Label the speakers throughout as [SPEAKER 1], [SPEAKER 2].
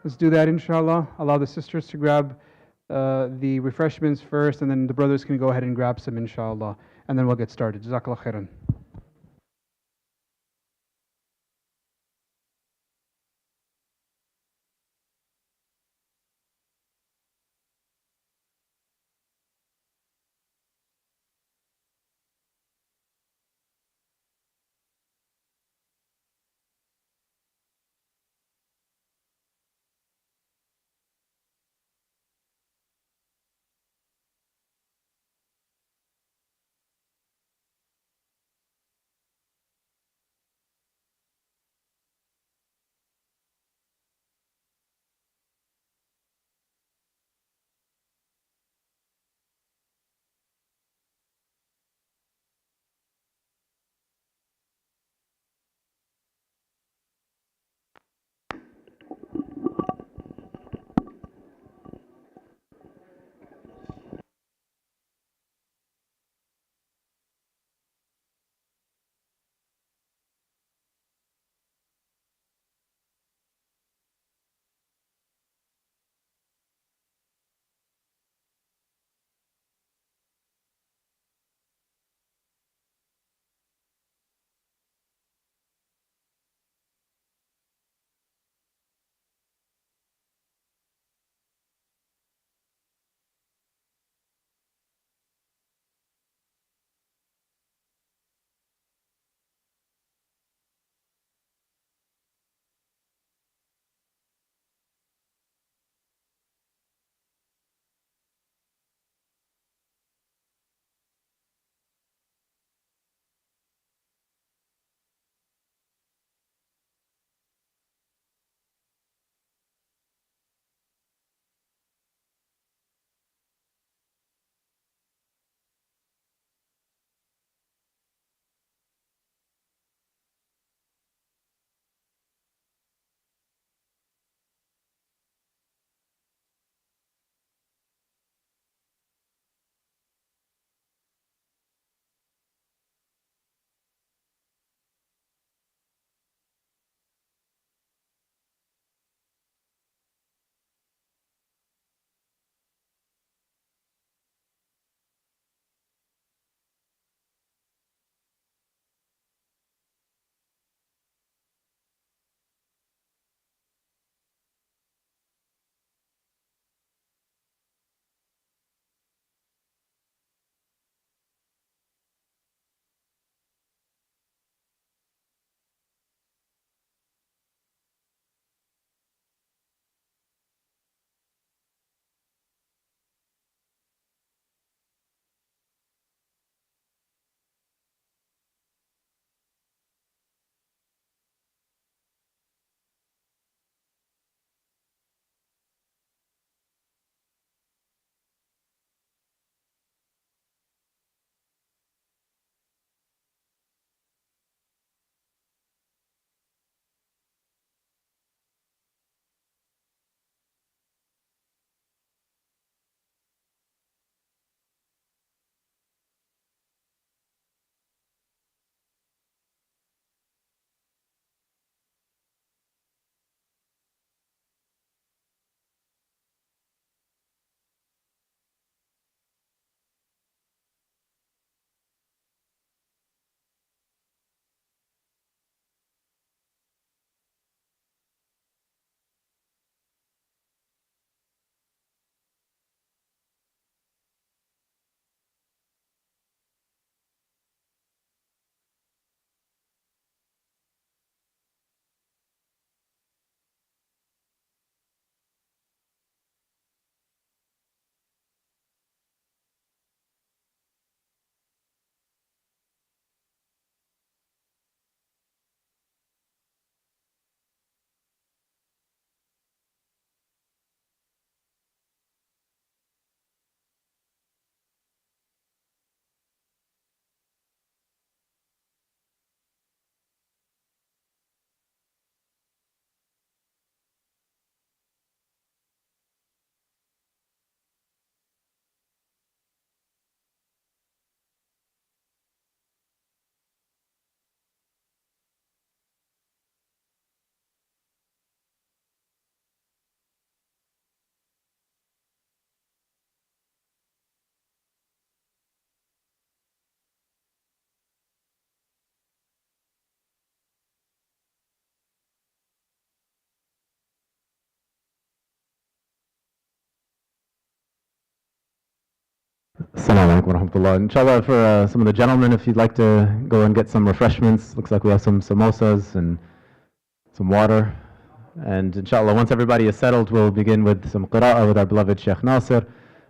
[SPEAKER 1] Let's do that, inshallah. Allow the sisters to grab the refreshments first, and then the brothers can go ahead and grab some, inshallah. And then we'll get started. Jazakallah khairan.
[SPEAKER 2] Assalamu alaikum wa rahmatullah. Inshallah, for some of the gentlemen, if you'd like to go and get some refreshments, looks like we have some samosas and some water. And inshallah, once everybody is settled, we'll begin with some qira'ah with our beloved Shaykh Nasir. And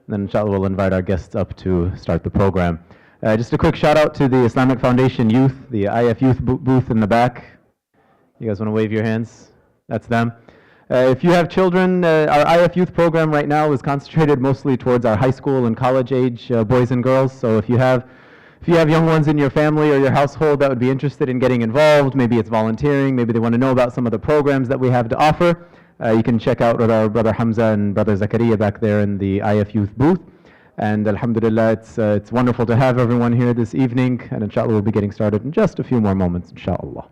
[SPEAKER 2] then inshallah, we'll invite our guests up to start the program. Just a quick shout out to the Islamic Foundation Youth, the IF Youth booth in the back. You guys want to wave your hands? That's them. If you have children, our IF Youth program right now is concentrated mostly towards our high school and college age boys and girls. So if you have young ones in your family or your household that would be interested in getting involved, maybe it's volunteering, maybe they want to know about some of the programs that we have to offer, you can check out with our brother Hamza and brother Zakaria back there in the IF Youth booth. And alhamdulillah, it's wonderful to have everyone here this evening, and inshallah we'll be getting started in just a few more moments, inshallah.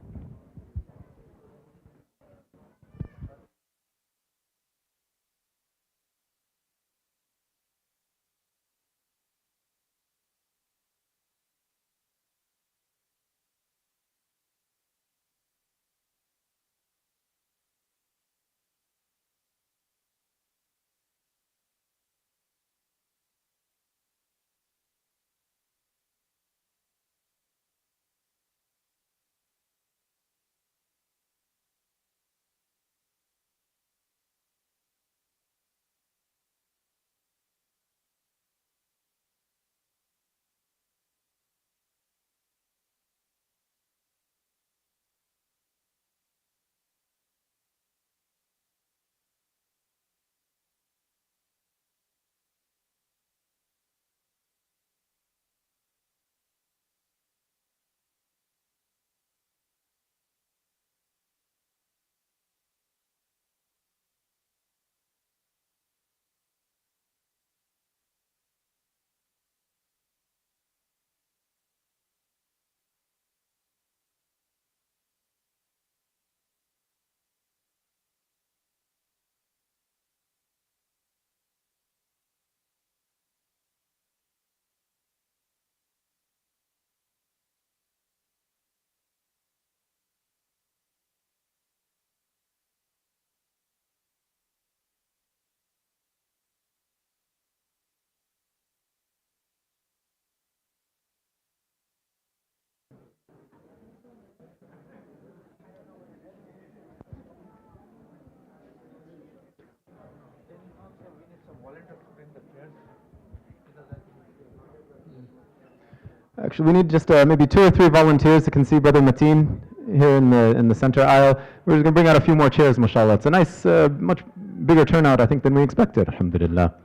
[SPEAKER 2] Actually, we need just maybe 2 or 3 volunteers. You can see Brother Mateen here in the center aisle. We're just going to bring out a few more chairs, mashallah. It's a nice, much bigger turnout, I think, than we expected, alhamdulillah.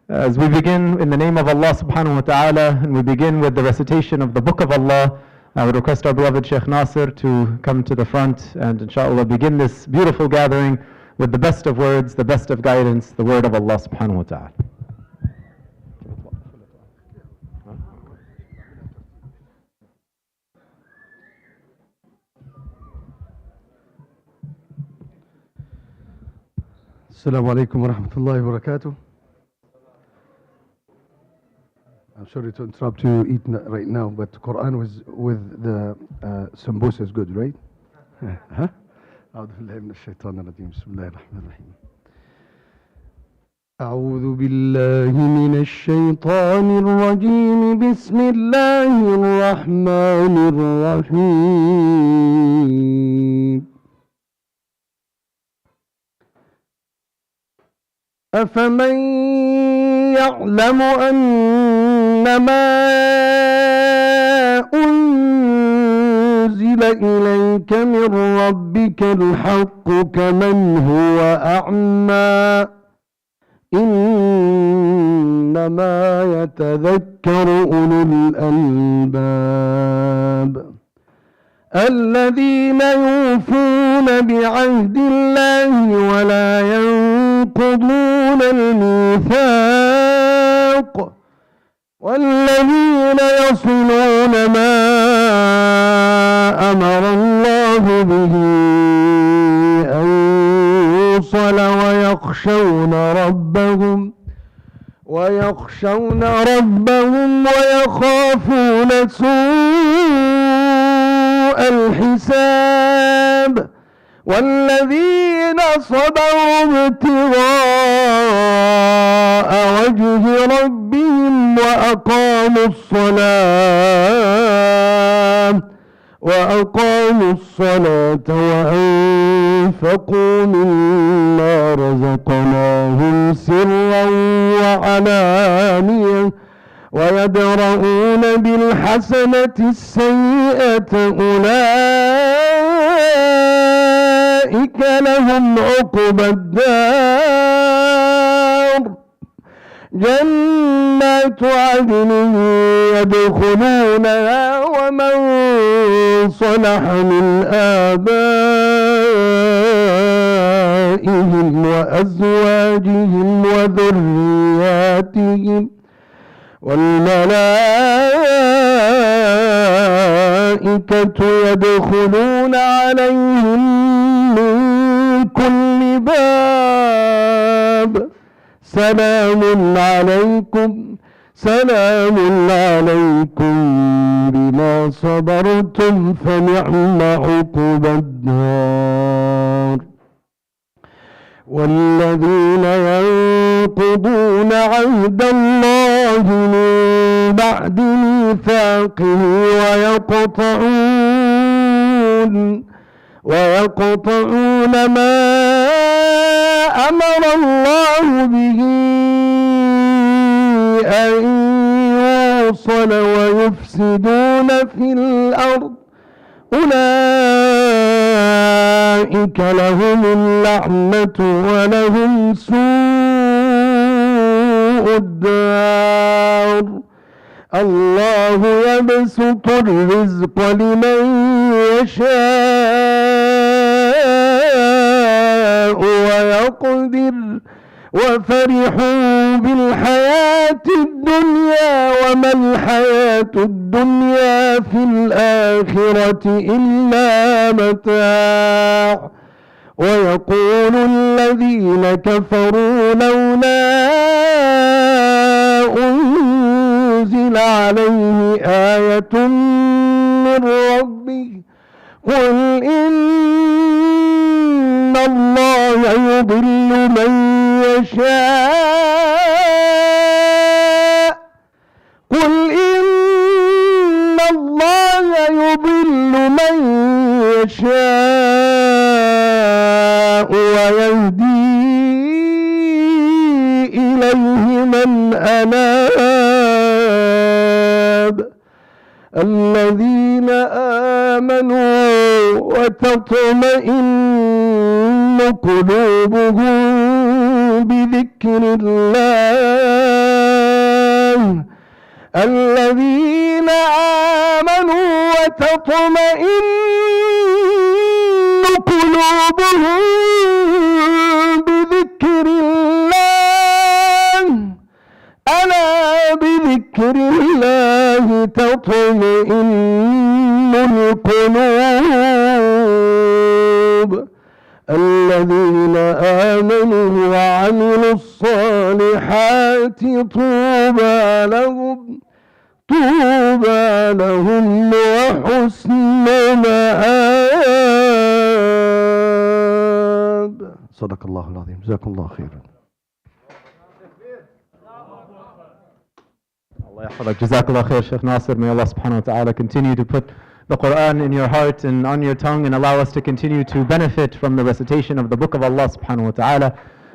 [SPEAKER 2] As we begin in the name of Allah subhanahu wa ta'ala, and we begin with the recitation of the Book of Allah, I would request our beloved Shaykh Nasir to come to the front and inshallah begin this beautiful gathering with the best of words, the best of guidance, the word of Allah subhanahu wa ta'ala.
[SPEAKER 3] Assalamu alaikum wa rahmatullahi wa barakatuh. I'm sorry to interrupt you eating right now, but Quran with the sambusa is good, right? Huh? أعوذ بالله من الشيطان الرجيم. بسم الله الرحمن الرحيم. أعوذ بالله من الشيطان الرجيم. بسم الله الرحمن الرحيم. أفمن يعلم أنما أنزل إليك من ربك الحق كمن هو أعمى إنما يتذكر أولو الألباب الذين يوفون بعهد الله ولا ينقضون الميثاق والذين يصلون ما أمر الله به أن يوصل ويخشون ربهم ويخافون سوء الحساب والذين صبروا ابتغاء وجه ربهم وأقاموا الصلاة وأنفقوا مما رزقناهم سرا وعلانية ويدرؤون بالحسنة السيئة أولئك لهم عقبى الدار جنات عدن يدخلونها ومن صلح من آبائهم وأزواجهم وذرياتهم والملائكة يدخلون عليهم من كل باب سلام عليكم بما صبرتم فنعم عقبى الدار والذين ينقضون عهد الله من بعد ميثاقه ويقطعون ما أمر الله به أن يوصل ويفسدون في الأرض أولئك لهم اللعنة ولهم سوء الدار الله يبسط الرزق لمن يشاء ويقدر وفرحوا بالحياة الدنيا وما الحياة الدنيا في الآخرة إلا متاع ويقول الذين كفروا لولا أنزل عليه آية من ربه قل إن الله يضل من يشاء قل إن الله يضل من يشاء ويهدي إليه من أناب الذين آمنوا وتطمئن قلوبهم بذكر الله الذين آمنوا وتطمئن قلوبهم بذكر الله ألا بذكر الله تطمئن القلوب الذين آمنوا وعملوا الصالحات طوبى لهم وحسن مآب صدق الله العظيم جزاكم الله خيرا
[SPEAKER 2] Allah yahfadak. Jazakallah khair, Shaykh Nasir. May Allah subhanahu wa ta'ala continue to put the Quran in your heart and on your tongue and allow us to continue to benefit from the recitation of the book of Allah subhanahu wa ta'ala.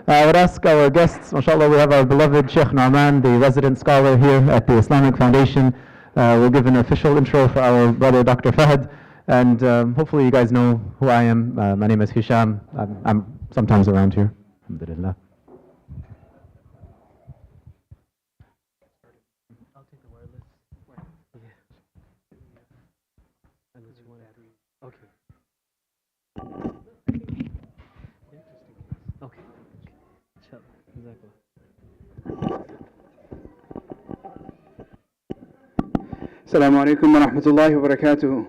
[SPEAKER 2] I would ask our guests, mashallah, we have our beloved Shaykh Noman, the resident scholar here at the Islamic Foundation. We'll give an official intro for our brother Dr. Fahad, and hopefully you guys know who I am. My name is Hisham. I'm sometimes around here. Alhamdulillah.
[SPEAKER 1] السلام عليكم ورحمة الله وبركاته.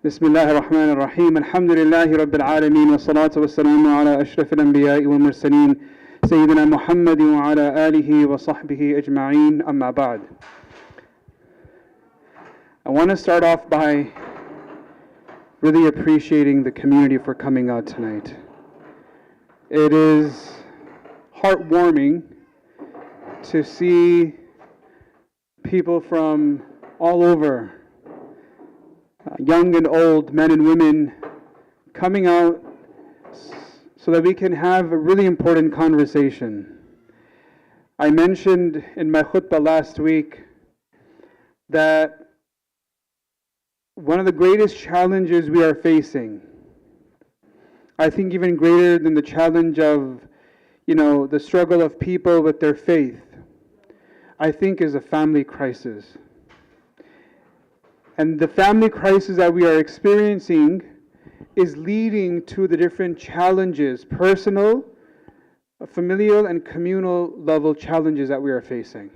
[SPEAKER 1] بسم الله الرحمن الرحيم. الحمد لله رب العالمين والصلاة والسلام على أشرف الأنبياء والمرسلين سيدنا محمد وعلى آله وصحبه أجمعين. أما بعد. I want to start off by really appreciating the community for coming out tonight. It is heartwarming to see people from all over, young and old, men and women, coming out so that we can have a really important conversation. I mentioned in my khutbah last week that one of the greatest challenges we are facing, I think even greater than the challenge of, the struggle of people with their faith, I think is a family crisis. And the family crisis that we are experiencing is leading to the different challenges, personal, familial, and communal level challenges that we are facing.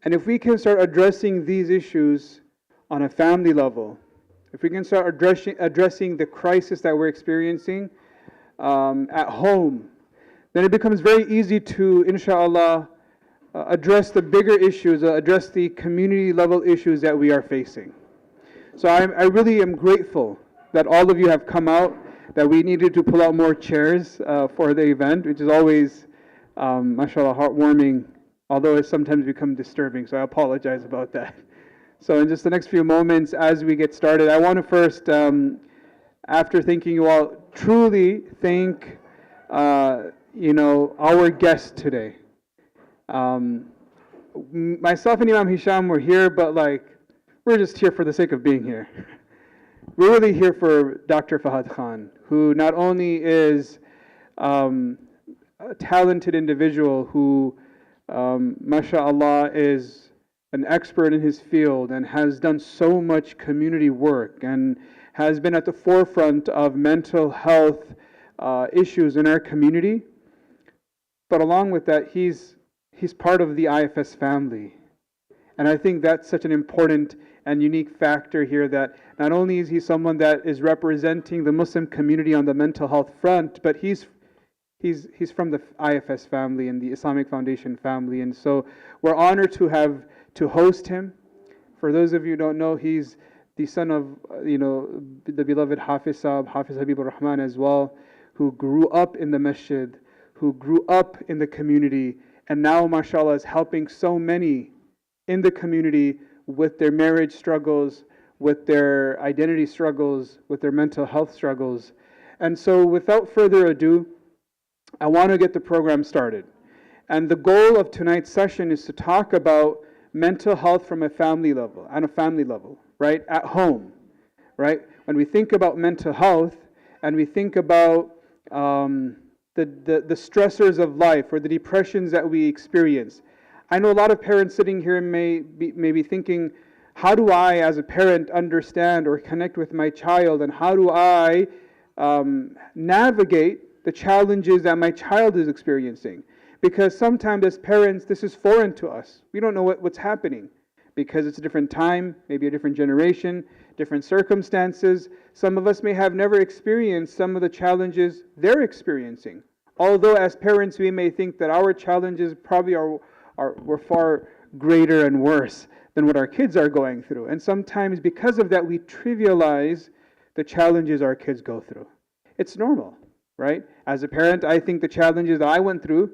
[SPEAKER 1] And if we can start addressing these issues on a family level, if we can start addressing the crisis that we're experiencing at home, then it becomes very easy to, inshallah, address the bigger issues, address the community level issues that we are facing. So I really am grateful that all of you have come out, that we needed to pull out more chairs for the event, which is always, mashallah, heartwarming, although it's sometimes become disturbing, so I apologize about that. So in just the next few moments, as we get started, I want to first, after thanking you all, truly thank, our guests today. Myself and Imam Hisham were here, but we're just here for the sake of being here. We're really here for Dr. Fahad Khan, who not only is a talented individual who, mashallah, is an expert in his field and has done so much community work and has been at the forefront of mental health issues in our community. But along with that, he's part of the IFS family. And I think that's such an important and unique factor here, that not only is he someone that is representing the Muslim community on the mental health front, but he's from the IFS family and the Islamic Foundation family. And so we're honored to host him. For those of you who don't know, he's the son of the beloved Hafiz Saab, Hafiz Habibur Rahman as well, who grew up in the masjid, who grew up in the community, and now, mashallah, is helping so many in the community with their marriage struggles, with their identity struggles, with their mental health struggles. And so without further ado, I want to get the program started. And the goal of tonight's session is to talk about mental health from a family level, right? At home, right? When we think about mental health and we think about the stressors of life or the depressions that we experience, I know a lot of parents sitting here may be thinking, how do I as a parent understand or connect with my child, and how do I navigate the challenges that my child is experiencing? Because sometimes as parents, this is foreign to us. We don't know what's happening because it's a different time, maybe a different generation, different circumstances. Some of us may have never experienced some of the challenges they're experiencing. Although as parents, we may think that our challenges probably were far greater and worse than what our kids are going through. And sometimes because of that, we trivialize the challenges our kids go through. It's normal, right? As a parent, I think the challenges that I went through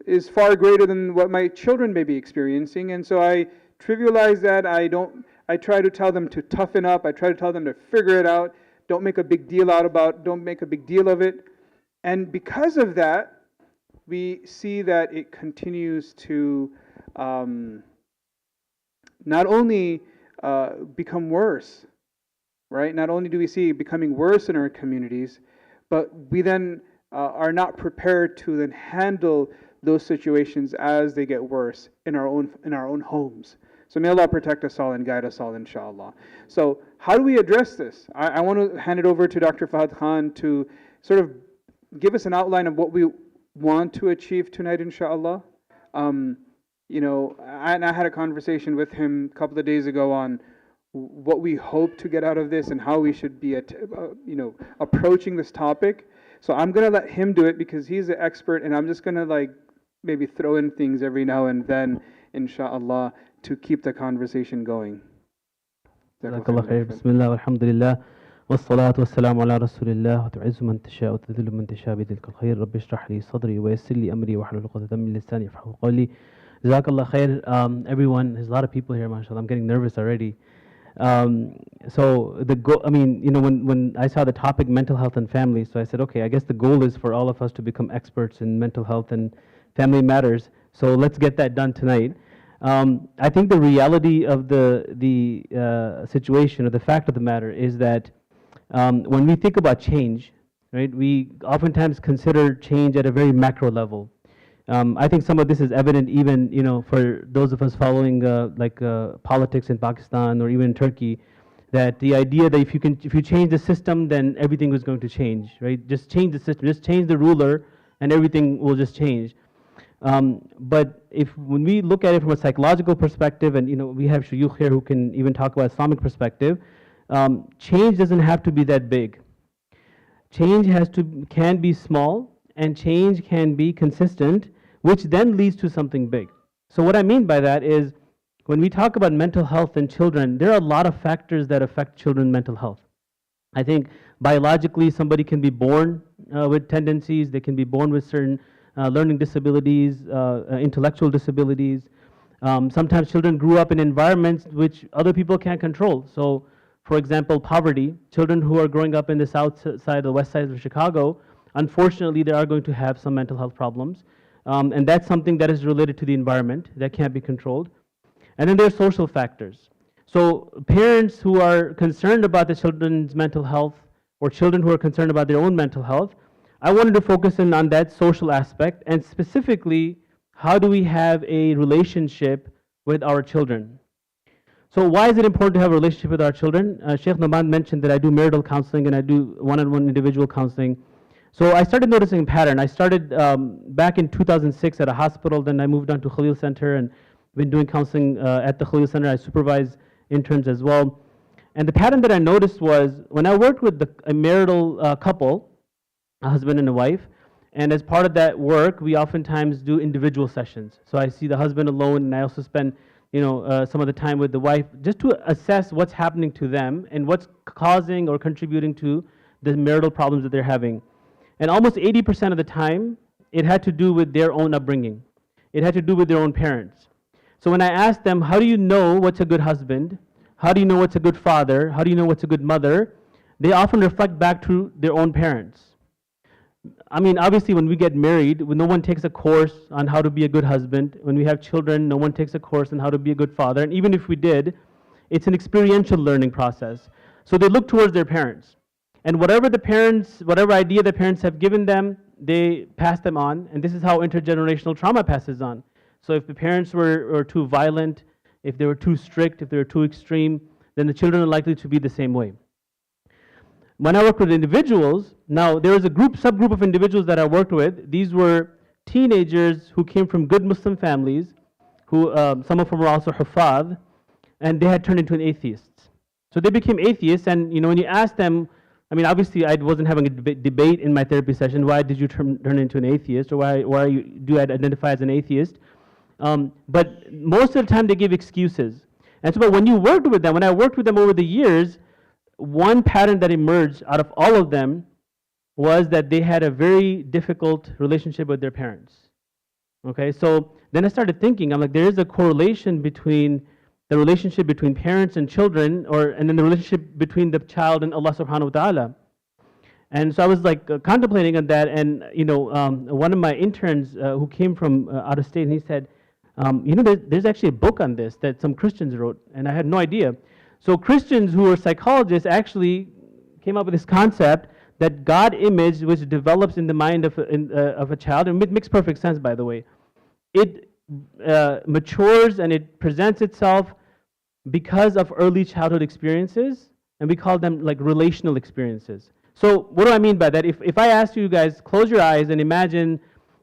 [SPEAKER 1] is far greater than what my children may be experiencing. And so I trivialize that. I try to tell them to toughen up. I try to tell them to figure it out. Don't make a big deal of it. And because of that, we see that it continues to not only become worse, right? Not only do we see it becoming worse in our communities, but we then are not prepared to then handle those situations as they get worse in our own homes. So may Allah protect us all and guide us all, inshallah. So how do we address this? I want to hand it over to Dr. Fahad Khan to sort of give us an outline of what we want to achieve tonight, inshallah. And I had a conversation with him a couple of days ago on what we hope to get out of this and how we should be approaching this topic. So I'm going to let him do it because he's the expert, and I'm just going to maybe throw in things every now and then, inshallah, to keep the conversation going.
[SPEAKER 4] Jazakallah khair. Bismillah, alhamdulillah. والصلاة والسلام على رسول الله وتعز من تشاء وتذل من تشاء بيدك الخير رب اشرح لي صدري ويسر لي أمري واحلل عقدة من لساني يفقهوا قولي. Jazakallah khair. Everyone, there's a lot of people here, mashallah. I'm getting nervous already. So the goal, I mean, you know, when I saw the topic mental health and family, so I said, okay, I guess the goal is for all of us to become experts in mental health and family matters. So let's get that done tonight. I think the reality of the situation, or the fact of the matter, is that when we think about change, right, we oftentimes consider change at a very macro level. I think some of this is evident even, you know, for those of us following politics in Pakistan or even in Turkey, that the idea that if you change the system, then everything is going to change, right? Just change the system, just change the ruler, and everything will just change. But when we look at it from a psychological perspective, and you know, we have Shaykh here who can even talk about Islamic perspective, change doesn't have to be that big. Change can be small, and change can be consistent, which then leads to something big. So what I mean by that is, when we talk about mental health in children, there are a lot of factors that affect children's mental health. I think biologically somebody can be born with tendencies, they can be born with certain learning disabilities, intellectual disabilities. Sometimes children grew up in environments which other people can't control. So, for example, poverty. Children who are growing up in the south side or the west side of Chicago, unfortunately, they are going to have some mental health problems. And that's something that is related to the environment that can't be controlled. And then there are social factors. So parents who are concerned about the children's mental health, or children who are concerned about their own mental health, I wanted to focus in on that social aspect, and specifically, how do we have a relationship with our children? So why is it important to have a relationship with our children? Shaykh Noman mentioned that I do marital counseling and I do one-on-one individual counseling. So I started noticing a pattern. I started back in 2006 at a hospital, then I moved on to Khalil Center and been doing counseling at the Khalil Center. I supervise interns as well. And the pattern that I noticed was, when I worked with a marital couple, a husband and a wife, and as part of that work, we oftentimes do individual sessions. So I see the husband alone, and I also spend, you know, some of the time with the wife, just to assess what's happening to them and what's causing or contributing to the marital problems that they're having. And almost 80% of the time, it had to do with their own upbringing. It had to do with their own parents. So when I asked them, how do you know what's a good husband? How do you know what's a good father? How do you know what's a good mother? They often reflect back to their own parents. I mean, obviously, when we get married, no one takes a course on how to be a good husband. When we have children, no one takes a course on how to be a good father. And even if we did, it's an experiential learning process. So they look towards their parents. And whatever idea the parents have given them, they pass them on. And this is how intergenerational trauma passes on. So if the parents were too violent, if they were too strict, if they were too extreme, then the children are likely to be the same way. When I work with individuals, now there was a subgroup of individuals that I worked with. These were teenagers who came from good Muslim families, who some of them were also Hufad, and they had turned into an atheists. So they became atheists, and you know, when you ask them, I mean, obviously I wasn't having a debate in my therapy session, why did you turn into an atheist, or why do you identify as an atheist? But most of the time they give excuses. And so, but when I worked with them over the years, one pattern that emerged out of all of them was that they had a very difficult relationship with their parents. Okay, so then I started thinking, I'm like, there is a correlation between the relationship between parents and children, and then the relationship between the child and Allah subhanahu wa ta'ala. And so I was like contemplating on that, and you know, one of my interns who came from out of state, and he said, you know, there's actually a book on this that some Christians wrote, and I had no idea. So Christians who are psychologists actually came up with this concept that God image, which develops in the mind of a child, and it makes perfect sense, by the way. It matures and it presents itself because of early childhood experiences, and we call them like relational experiences. So what do I mean by that? If I ask you guys, close your eyes and imagine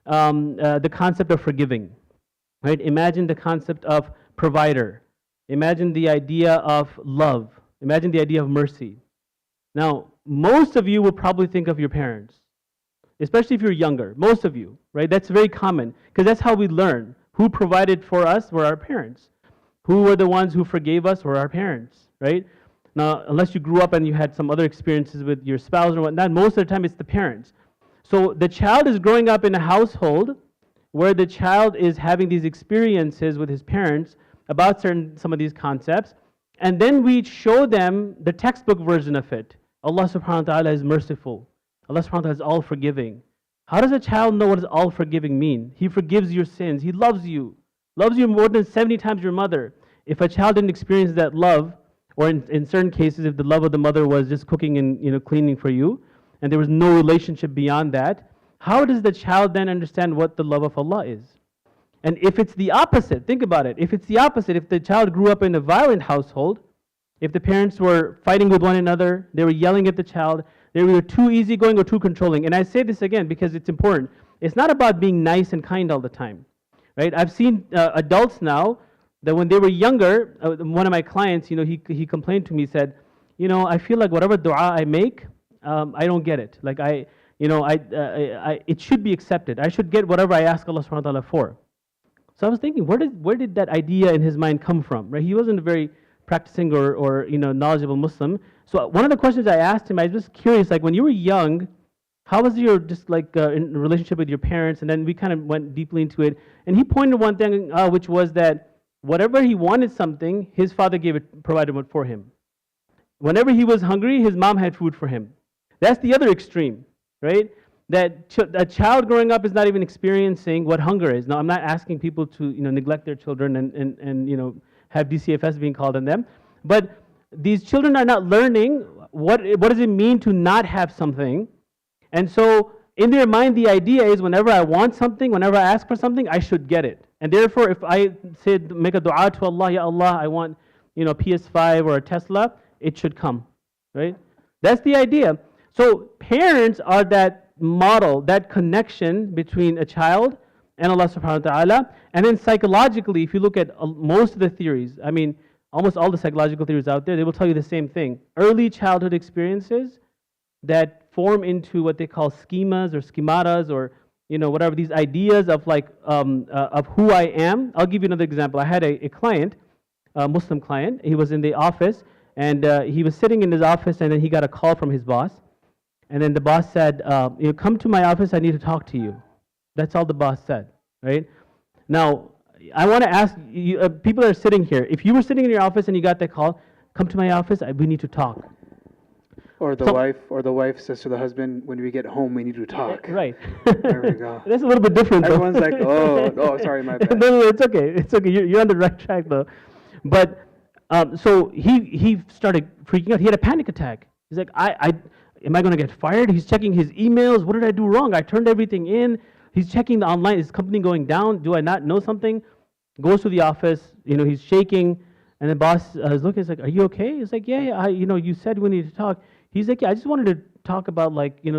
[SPEAKER 4] the concept of forgiving, right? Imagine the concept of provider. Imagine the idea of love. Imagine the idea of mercy. Now, most of you will probably think of your parents, especially if you're younger. Most of you, right? That's very common, because that's how we learn. Who provided for us were our parents. Who were the ones who forgave us were our parents, right? Now, unless you grew up and you had some other experiences with your spouse or whatnot, most of the time it's the parents. So the child is growing up in a household where the child is having these experiences with his parents about some of these concepts, and then we show them the textbook version of it. Allah subhanahu wa ta'ala is merciful. Allah subhanahu wa ta'ala is all forgiving. How does a child know what does all forgiving mean? He forgives your sins. He loves you more than 70 times your mother. If a child didn't experience that love, or in certain cases, if the love of the mother was just cooking and cleaning for you, and there was no relationship beyond that, how does the child then understand what the love of Allah is? And if it's the opposite, think about it. If it's the opposite, if the child grew up in a violent household, if the parents were fighting with one another, they were yelling at the child, they were too easygoing or too controlling. And I say this again because it's important. It's not about being nice and kind all the time, right? I've seen adults now that when they were younger, one of my clients, he complained to me, said, I feel like whatever dua I make, I don't get it. Like it should be accepted. I should get whatever I ask Allah subhanahu wa ta'ala for. So I was thinking, where did that idea in his mind come from? Right? He wasn't a very practicing or knowledgeable Muslim. So one of the questions I asked him, I was just curious, like when you were young, how was your in relationship with your parents? And then we kind of went deeply into it. And he pointed one thing, which was that whatever he wanted something, his father provided it for him. Whenever he was hungry, his mom had food for him. That's the other extreme, right? That a child growing up is not even experiencing what hunger is. Now, I'm not asking people to neglect their children and have DCFS being called on them, but these children are not learning what does it mean to not have something. And so in their mind, the idea is whenever I want something, whenever I ask for something, I should get it. And therefore, if I make a dua to Allah, Ya Allah, I want a PS5 or a Tesla, it should come, right? That's the idea. So parents are that model, that connection between a child and Allah subhanahu wa ta'ala. And then psychologically, if you look at most of the theories, I mean, almost all the psychological theories out there, they will tell you the same thing. Early childhood experiences that form into what they call schemas or schematas or whatever, these ideas of of who I am. I'll give you another example. I had a client, a Muslim client. He was in the office and he was sitting in his office and then he got a call from his boss. And then the boss said, come to my office, I need to talk to you. That's all the boss said, right? Now, I want to ask you, people that are sitting here, if you were sitting in your office and you got that call, come to my office, we need to talk.
[SPEAKER 1] Or the wife says to the husband, when we get home, we need to talk.
[SPEAKER 4] Right.
[SPEAKER 1] There we go.
[SPEAKER 4] That's a little bit different, though.
[SPEAKER 1] Everyone's like, oh, sorry, my bad.
[SPEAKER 4] No, it's okay. It's okay. You're on the right track, though. But so he started freaking out. He had a panic attack. He's like, am I going to get fired? He's checking his emails. What did I do wrong? I turned everything in. He's checking the online. Is company going down? Do I not know something? Goes to the office. He's shaking. And the boss is looking. He's like, are you okay? He's like, yeah. You said we need to talk. He's like, yeah, I just wanted to talk about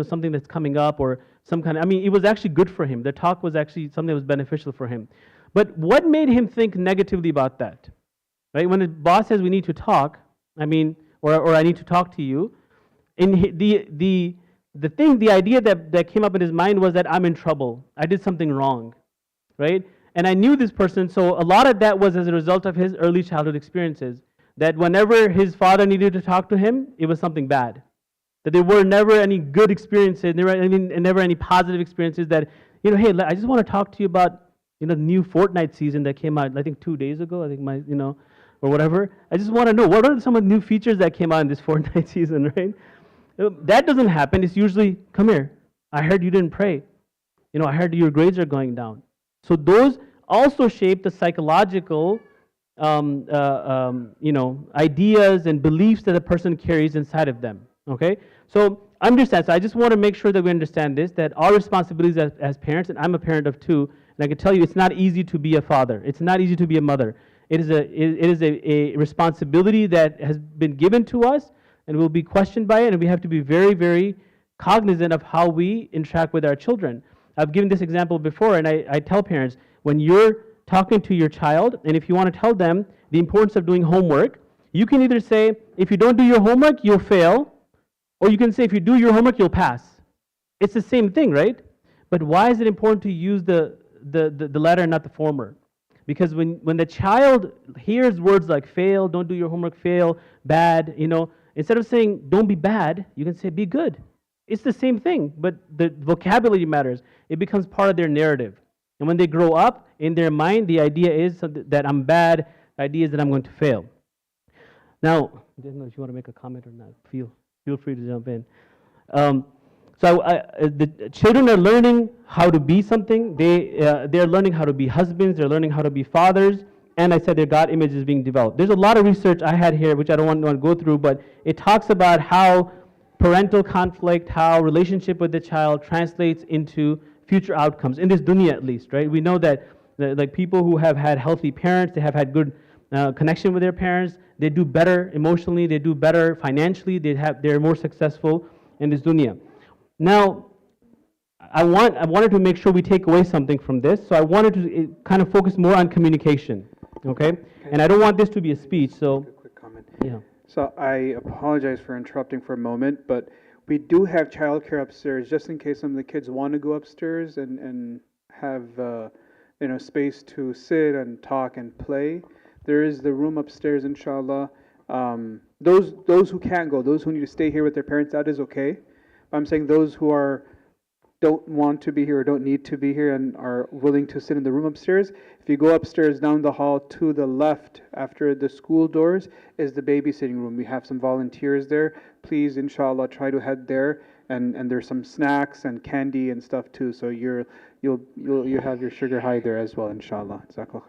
[SPEAKER 4] something that's coming up or some kind of, it was actually good for him. The talk was actually something that was beneficial for him. But what made him think negatively about that? Right? When the boss says we need to talk, or I need to talk to you, the idea that came up in his mind was that I'm in trouble. I did something wrong, right? And I knew this person, so a lot of that was as a result of his early childhood experiences. That whenever his father needed to talk to him, it was something bad. That there were never any good experiences, never any positive experiences that, hey, I just want to talk to you about, the new Fortnite season that came out, I think 2 days ago, or whatever. I just want to know, what are some of the new features that came out in this Fortnite season, right? That doesn't happen. It's usually, come here. I heard you didn't pray. I heard your grades are going down. So those also shape the psychological, ideas and beliefs that a person carries inside of them. Okay? So understand. So I just want to make sure that we understand this, that our responsibilities as parents, and I'm a parent of two, and I can tell you it's not easy to be a father. It's not easy to be a mother. It is a responsibility that has been given to us and will be questioned by it, and we have to be very, very cognizant of how we interact with our children. I've given this example before, and I tell parents, when you're talking to your child, and if you want to tell them the importance of doing homework, you can either say, if you don't do your homework, you'll fail, or you can say, if you do your homework, you'll pass. It's the same thing, right? But why is it important to use the latter and not the former? Because when the child hears words like fail, don't do your homework, fail, bad, instead of saying don't be bad, you can say be good. It's the same thing, but the vocabulary matters. It becomes part of their narrative. And when they grow up, in their mind, the idea is that I'm bad, the idea is that I'm going to fail. Now, I don't know if you want to make a comment or not. Feel free to jump in. The children are learning how to be something. They're learning how to be husbands. They're learning how to be fathers. And I said their God image is being developed. There's a lot of research I had here, which I don't want to go through, but it talks about how parental conflict, how relationship with the child translates into future outcomes, in this dunya at least, right? We know that like people who have had healthy parents, they have had good connection with their parents, they do better emotionally, they do better financially, they're more successful in this dunya. Now, I wanted to make sure we take away something from this, so I wanted to kind of focus more on communication, okay? And I don't want this to be a speech, so...
[SPEAKER 1] A quick comment.
[SPEAKER 4] Yeah.
[SPEAKER 1] So I apologize for interrupting for a moment, but we do have childcare upstairs just in case some of the kids want to go upstairs and have space to sit and talk and play. There is the room upstairs, inshallah. Those who can't go, those who need to stay here with their parents, that is okay. I'm saying those who don't want to be here or don't need to be here and are willing to sit in the room upstairs. If you go upstairs down the hall to the left after the school doors is the babysitting room. We have some volunteers there. Please, inshallah, try to head there. And there's some snacks and candy and stuff too. So you'll have your sugar high there as well, inshallah. Jazakallah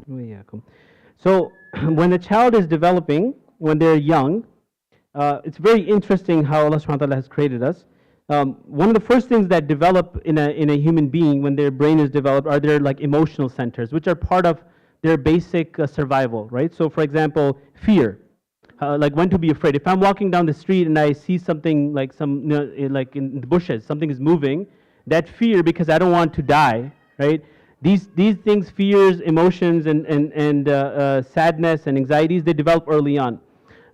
[SPEAKER 1] khair.
[SPEAKER 4] So when a child is developing, when they're young, it's very interesting how Allah subhanahu wa ta'ala has created us. One of the first things that develop in a human being when their brain is developed are their like emotional centers, which are part of their basic survival, right? So for example, fear, like when to be afraid. If I'm walking down the street and I see something like like in the bushes, something is moving, that fear, because I don't want to die, right? These things, fears, emotions, and sadness and anxieties, they develop early on.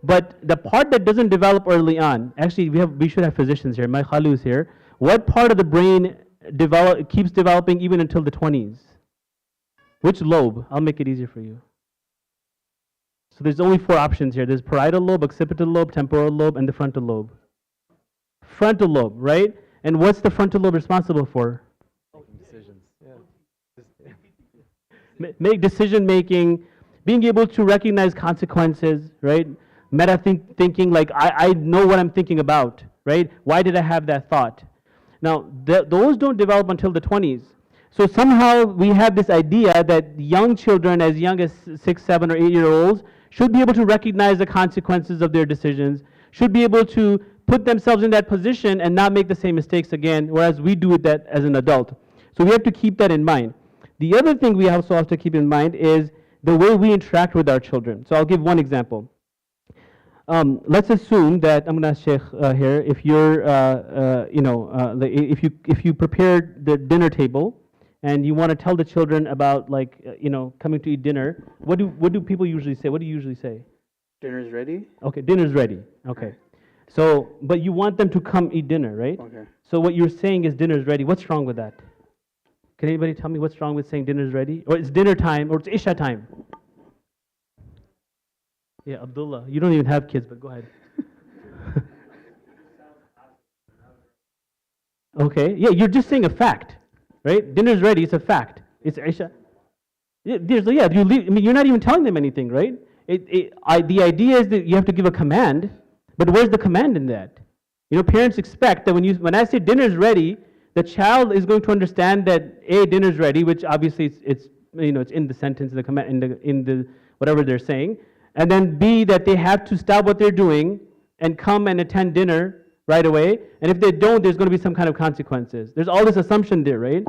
[SPEAKER 4] But the part that doesn't develop early on, actually we should have physicians here, my khalu is here. What part of the brain keeps developing even until the 20s? Which lobe? I'll make it easier for you. So there's only 4 options here. There's parietal lobe, occipital lobe, temporal lobe, and the frontal lobe. Frontal lobe, right? And what's the frontal lobe responsible for?
[SPEAKER 2] Decisions.
[SPEAKER 4] Make decision making, being able to recognize consequences, right? Meta thinking, like I know what I'm thinking about, right? Why did I have that thought? Now, those don't develop until the 20s. So somehow we have this idea that young children, as young as 6, 7, or 8-year-olds, should be able to recognize the consequences of their decisions, should be able to put themselves in that position and not make the same mistakes again, whereas we do that as an adult. So we have to keep that in mind. The other thing we also have to keep in mind is the way we interact with our children. So I'll give one example. Let's assume that, I'm going to ask Shaykh here, if you're, if you prepared the dinner table and you want to tell the children about, like, coming to eat dinner, what do people usually say? What do you usually say?
[SPEAKER 1] Dinner's ready?
[SPEAKER 4] Okay, dinner's ready. Okay. So, but you want them to come eat dinner, right?
[SPEAKER 1] Okay.
[SPEAKER 4] So what you're saying is dinner's ready. What's wrong with that? Can anybody tell me what's wrong with saying dinner's ready? Or it's dinner time, or it's Isha time? Yeah, Abdullah. You don't even have kids, but go ahead. Okay. Yeah, you're just saying a fact, right? Dinner's ready. It's a fact. It's Isha. Yeah, you leave. I mean, you're not even telling them anything, right? The idea is that you have to give a command, but where's the command in that? Parents expect that when I say dinner's ready, the child is going to understand that A, dinner's ready, which obviously it's in the sentence, the command, in the whatever they're saying, and then B, that they have to stop what they're doing and come and attend dinner right away, and if they don't, there's going to be some kind of consequences. There's all this assumption there, right?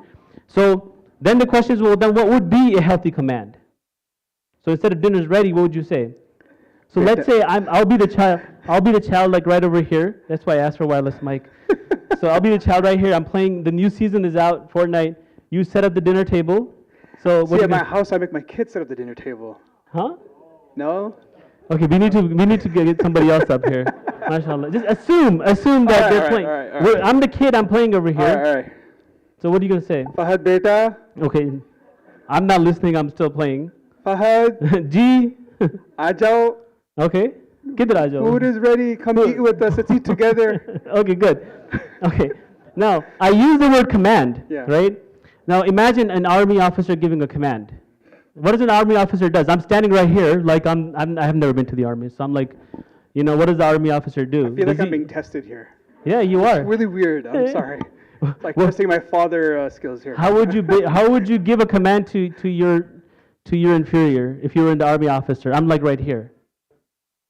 [SPEAKER 4] So then the question is, well, then what would be a healthy command? So instead of dinner's ready, what would you say? So let's say I'll be the child like right over here. That's why I asked for a wireless mic. So I'll be the child right here. I'm playing, the new season is out, Fortnite. You set up the dinner table. So
[SPEAKER 1] See, at my house, I make my kids set up the dinner table.
[SPEAKER 4] Huh?
[SPEAKER 1] No?
[SPEAKER 4] Okay, we need to get somebody else up here. MashaAllah. Just assume that they're playing.
[SPEAKER 1] All right.
[SPEAKER 4] I'm the kid, I'm playing over here.
[SPEAKER 1] All right.
[SPEAKER 4] So what are you going to say?
[SPEAKER 1] Fahad beta.
[SPEAKER 4] Okay. I'm not listening, I'm still playing.
[SPEAKER 1] Fahad,
[SPEAKER 4] Ji.
[SPEAKER 1] Ajao,
[SPEAKER 4] Okay. Kidhar aa jao.
[SPEAKER 1] food is ready. Come eat with us. Let's eat together.
[SPEAKER 4] Okay, good. Okay. Now, I use the word command,
[SPEAKER 1] Yeah.
[SPEAKER 4] right? Now, imagine an army officer giving a command. What does an army officer does? I'm standing right here, like I have never been to the army, so I'm like, you know, what does the army officer do?
[SPEAKER 1] I feel like
[SPEAKER 4] Does
[SPEAKER 1] I'm being tested here.
[SPEAKER 4] Yeah, you are.
[SPEAKER 1] Really weird. I'm sorry. It's like
[SPEAKER 4] Well-
[SPEAKER 1] testing my father skills here.
[SPEAKER 4] How would you give a command to your inferior if you were in the army officer? I'm like right here.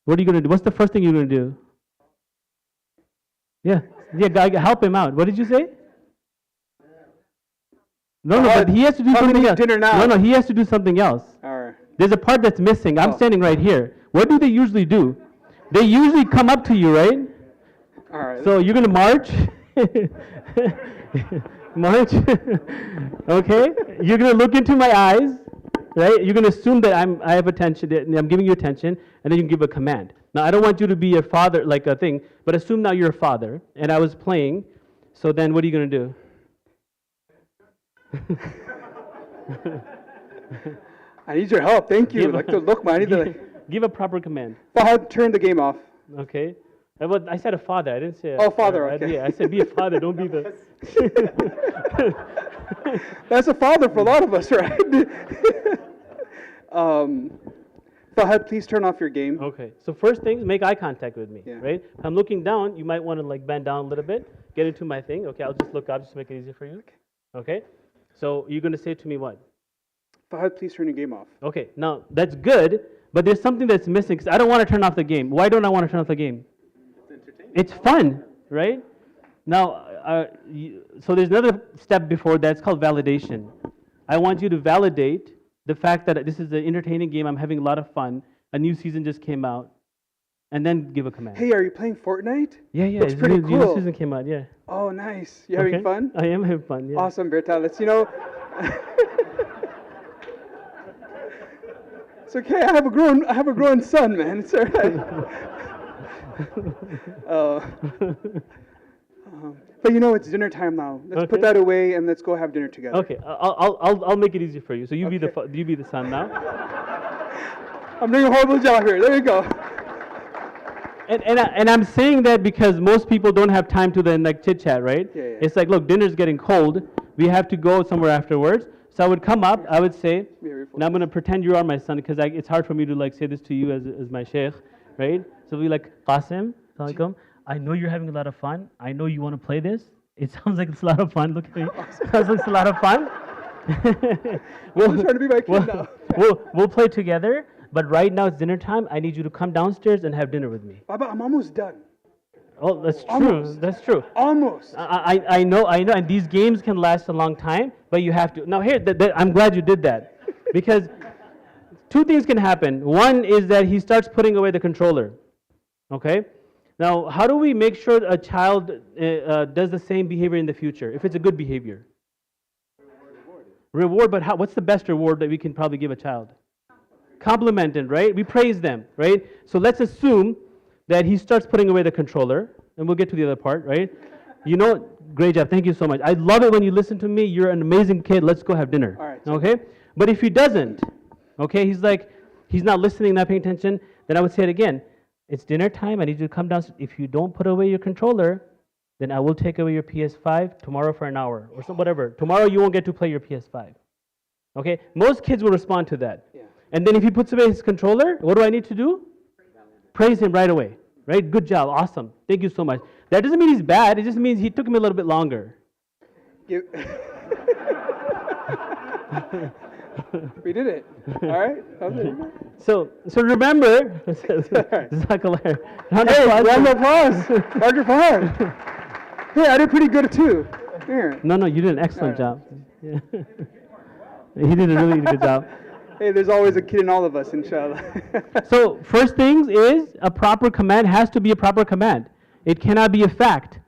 [SPEAKER 4] What are you gonna do? What's the first thing you're gonna do? Yeah, help him out. What did you say? No, but he has to do
[SPEAKER 1] How
[SPEAKER 4] something
[SPEAKER 1] many
[SPEAKER 4] else.
[SPEAKER 1] dinner now?
[SPEAKER 4] No, he has to do something else.
[SPEAKER 1] All right.
[SPEAKER 4] There's a part that's missing. I'm
[SPEAKER 1] Oh.
[SPEAKER 4] standing right here. What do they usually do? They usually come up to you, right?
[SPEAKER 1] All right.
[SPEAKER 4] So you're gonna march. March. Okay. You're gonna look into my eyes, right? You're gonna assume that I have attention, that I'm giving you attention, and then you can give a command. Now I don't want you to be a father, like a thing, but assume now you're a father, and I was playing. So then, what are you gonna do?
[SPEAKER 1] I need your help. Thank you.
[SPEAKER 4] Give-
[SPEAKER 1] Like, look, man. I need to.
[SPEAKER 4] Give a proper command.
[SPEAKER 1] Fahad, turn the game off.
[SPEAKER 4] Okay. But I said a father. I didn't say.
[SPEAKER 1] Oh, father, okay.
[SPEAKER 4] Yeah, I said be a father. Don't be the.
[SPEAKER 1] That's a father for a lot of us, right? Fahad, please turn off your game.
[SPEAKER 4] Okay. So first things, make eye contact with me.
[SPEAKER 1] Yeah.
[SPEAKER 4] Right. If I'm looking down, you might want to like bend down a little bit, get into my thing. Okay. I'll just look up just to make it easier for you. Okay. So you're gonna say to me what?
[SPEAKER 1] Fahad, please turn your game off.
[SPEAKER 4] Okay. Now that's good, but there's something that's missing because I don't want to turn off the game. Why don't I want to turn off the game? It's fun, right? Now, so there's another step before that. It's called validation. I want you to validate the fact that this is an entertaining game. I'm having a lot of fun. A new season just came out, and then give a command.
[SPEAKER 1] Hey, are you playing Fortnite?
[SPEAKER 4] Yeah,
[SPEAKER 1] Looks pretty
[SPEAKER 4] new
[SPEAKER 1] cool.
[SPEAKER 4] season came out. Yeah.
[SPEAKER 1] Oh, nice. You having
[SPEAKER 4] Okay.
[SPEAKER 1] fun?
[SPEAKER 4] I am having fun. Yeah.
[SPEAKER 1] Awesome, Berta. Let's, It's okay. I have a grown son, man. It's all right. But it's dinner time now. Let's put
[SPEAKER 4] Okay.
[SPEAKER 1] that away and let's go have dinner together.
[SPEAKER 4] Okay. I'll make it easy for you. So you be the you be the son now.
[SPEAKER 1] I'm doing a horrible job here. There you go.
[SPEAKER 4] And I'm saying that because most people don't have time to then like chit chat, right?
[SPEAKER 1] Yeah, yeah.
[SPEAKER 4] It's like, look, dinner's getting cold. We have to go somewhere afterwards. So I would come up. I would say,
[SPEAKER 1] Very
[SPEAKER 4] and I'm gonna pretend you are my son because it's hard for me to like say this to you as my Shaykh, right? So we like Qasim, Assalamu alaikum. I know you're having a lot of fun. I know you want to play this. It sounds like it's a lot of fun. Look at me. Sounds like it's a lot of fun.
[SPEAKER 1] I'm just trying to be my kid now.
[SPEAKER 4] We'll play together. But right now it's dinner time. I need you to come downstairs and have dinner with me.
[SPEAKER 1] Baba, I'm almost done.
[SPEAKER 4] Oh, that's true.
[SPEAKER 1] Almost.
[SPEAKER 4] That's true.
[SPEAKER 1] Almost.
[SPEAKER 4] I know, and these games can last a long time, but you have to. Now here, I'm glad you did that, because two things can happen. One is that he starts putting away the controller, okay? Now, how do we make sure a child does the same behavior in the future, if it's a good behavior? Reward, but what's the best reward that we can probably give a child? Complimented, right? We praise them, right? So let's assume that he starts putting away the controller, and we'll get to the other part, right? Great job, thank you so much. I love it when you listen to me. You're an amazing kid. Let's go have dinner.
[SPEAKER 1] All right.
[SPEAKER 4] Okay? But if he doesn't, okay, he's not listening, not paying attention, then I would say it again. It's dinner time. I need you to come down. If you don't put away your controller, then I will take away your PS5 tomorrow for an hour or whatever. Tomorrow you won't get to play your PS5. Okay? Most kids will respond to that.
[SPEAKER 1] Yeah.
[SPEAKER 4] And then if he puts away his controller, what do I need to do? Praise him right away. Right? Good job. Awesome. Thank you so much. That doesn't mean he's bad. It just means he took him a little bit longer.
[SPEAKER 1] You- We did it. All right. How's it?
[SPEAKER 4] So remember, Jazakallah.
[SPEAKER 1] Hey, round of applause. Dr. Fahad. Hey, I did pretty good too. Here.
[SPEAKER 4] No, you did an excellent job. Yeah. He did a really good job.
[SPEAKER 1] Hey, there's always a kid in all of us, inshallah.
[SPEAKER 4] So first things is a proper command has to be a proper command. It cannot be a fact.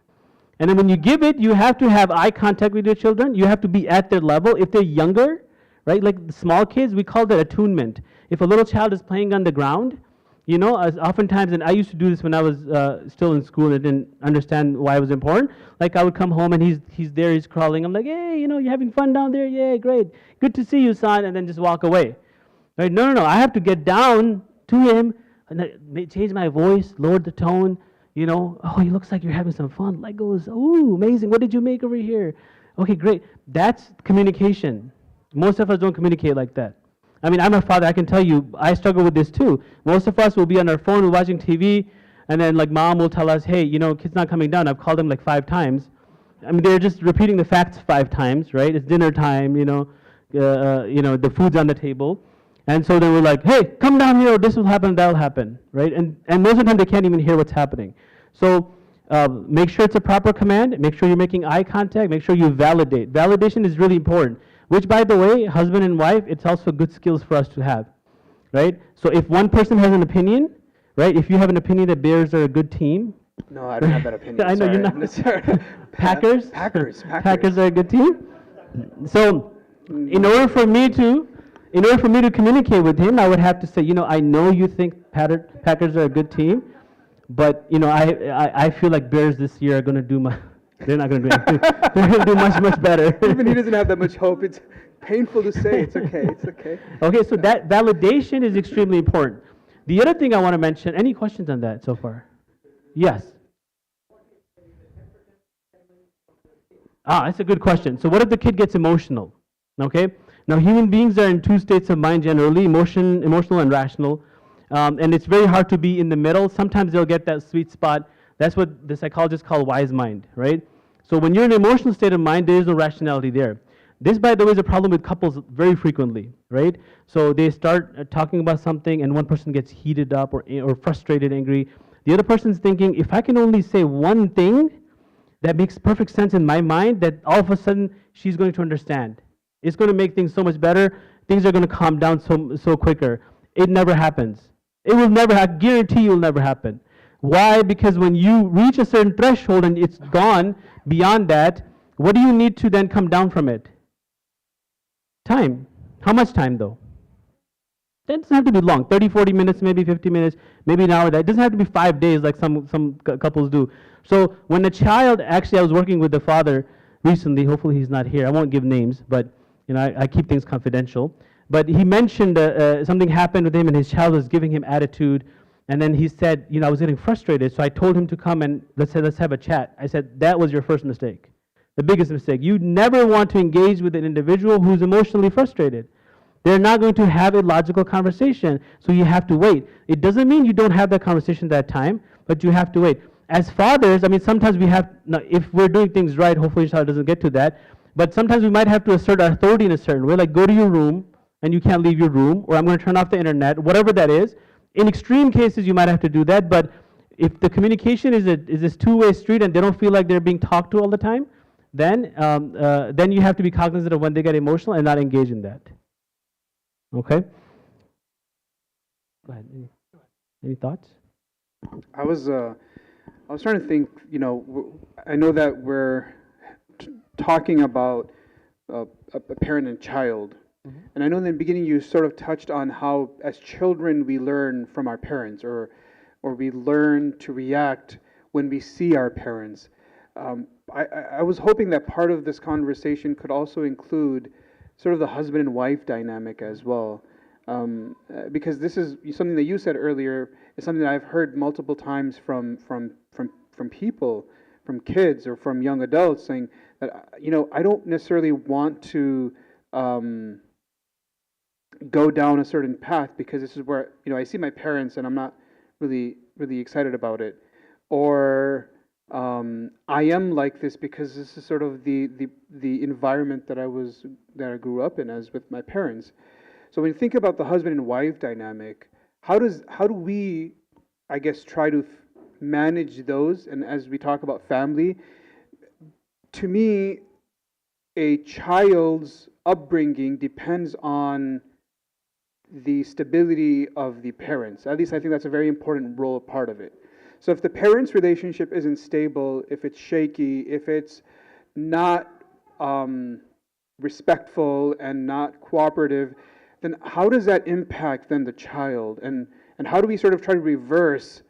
[SPEAKER 4] And then when you give it, you have to have eye contact with your children. You have to be at their level. If they're younger, right, like the small kids, we call that attunement. If a little child is playing on the ground You know, as oftentimes, and I used to do this when I was still in school and didn't understand why it was important. Like I would come home and he's there, he's crawling. I'm like, hey, you know, you're having fun down there? Yeah, great. Good to see you, son. And then just walk away. Right? No, no, no. I have to get down to him and then change my voice, lower the tone. You know, oh, he looks like you're having some fun. Legos. Ooh, amazing. What did you make over here? Okay, great. That's communication. Most of us don't communicate like that. I mean, I'm a father. I can tell you, I struggle with this too. Most of us will be on our phone, watching TV, and then like mom will tell us, hey, you know, kid's not coming down. I've called him like 5 times. I mean, they're just repeating the facts 5 times, right? It's dinner time, you know, the food's on the table. And so they were like, hey, come down here, or this will happen, that will happen, right? And most of the time they can't even hear what's happening. So make sure it's a proper command. Make sure you're making eye contact. Make sure you validate. Validation is really important. Which, by the way, husband and wife, it's also good skills for us to have, right? So if one person has an opinion, right? If you have an opinion that Bears are a good team.
[SPEAKER 1] No, I don't have that opinion.
[SPEAKER 4] I know you're not. Packers?
[SPEAKER 1] Packers.
[SPEAKER 4] Packers are a good team. So in order for me to communicate with him, I would have to say, you know, I know you think Packers are a good team, but you know, I feel like Bears this year are going to do they're not going to do anything. They're going to do much, much better.
[SPEAKER 1] Even he doesn't have that much hope. It's painful to say. It's okay. It's okay.
[SPEAKER 4] Okay, so that validation is extremely important. The other thing I want to mention, any questions on that so far? Yes. That's a good question. So what if the kid gets emotional? Okay. Now human beings are in 2 states of mind generally, emotional and rational. And it's very hard to be in the middle. Sometimes they'll get that sweet spot. That's what the psychologists call wise mind, right? So when you're in an emotional state of mind, there is no rationality there. This, by the way, is a problem with couples very frequently, right? So they start talking about something and one person gets heated up or frustrated, angry. The other person's thinking, if I can only say one thing that makes perfect sense in my mind, that all of a sudden she's going to understand. It's going to make things so much better. Things are going to calm down so quicker. It never happens. It will never happen. I guarantee it will never happen. Why? Because when you reach a certain threshold and it's gone beyond that, what do you need to then come down from it? Time. How much time though? That doesn't have to be long. 30, 40 minutes, maybe 50 minutes, maybe an hour. That doesn't have to be 5 days like some couples do. So when a child, actually I was working with the father recently, hopefully he's not here. I won't give names, but you know, I keep things confidential. But he mentioned something happened with him and his child was giving him attitude. And then he said, you know, I was getting frustrated. So I told him to come and let's have a chat. I said, that was your first mistake. The biggest mistake. You never want to engage with an individual who's emotionally frustrated. They're not going to have a logical conversation, so you have to wait. It doesn't mean you don't have that conversation at that time, but you have to wait. As fathers, I mean, sometimes we have, now, if we're doing things right, hopefully inshallah doesn't get to that, but sometimes we might have to assert our authority in a certain way, like go to your room, and you can't leave your room, or I'm going to turn off the internet, whatever that is. In extreme cases, you might have to do that, but if the communication is this two-way street and they don't feel like they're being talked to all the time, then you have to be cognizant of when they get emotional and not engage in that. Okay? Go ahead. Any thoughts?
[SPEAKER 1] I was trying to think. You know, I know that we're talking about a parent and child, and I know in the beginning you sort of touched on how, as children, we learn from our parents, or we learn to react when we see our parents. I was hoping that part of this conversation could also include sort of the husband and wife dynamic as well, because this is something that you said earlier. Is something that I've heard multiple times from people, from kids or from young adults, saying that, you know, I don't necessarily want to go down a certain path because this is where, you know, I see my parents and I'm not really excited about it, or I am like this because this is sort of the environment that I grew up in as with my parents. So when you think about the husband and wife dynamic, how do we, I guess, try to manage those? And as we talk about family, to me, a child's upbringing depends on the stability of the parents. At least I think that's a very important role, part of it. So if the parents' relationship isn't stable, if it's shaky, if it's not respectful and not cooperative, then how does that impact then the child? And And how do we sort of try to reverse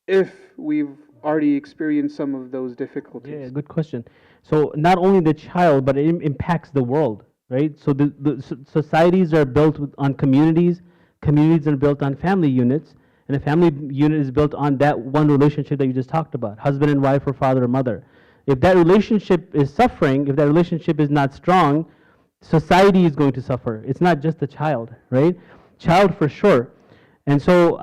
[SPEAKER 1] if we've already experienced some of those difficulties?
[SPEAKER 4] Yeah, good question. So not only the child, but it impacts the world, right? So the societies are built on communities, communities are built on family units, and a family unit is built on that one relationship that you just talked about, husband and wife or father or mother. If that relationship is suffering, if that relationship is not strong, society is going to suffer. It's not just the child, right? Child for sure. And so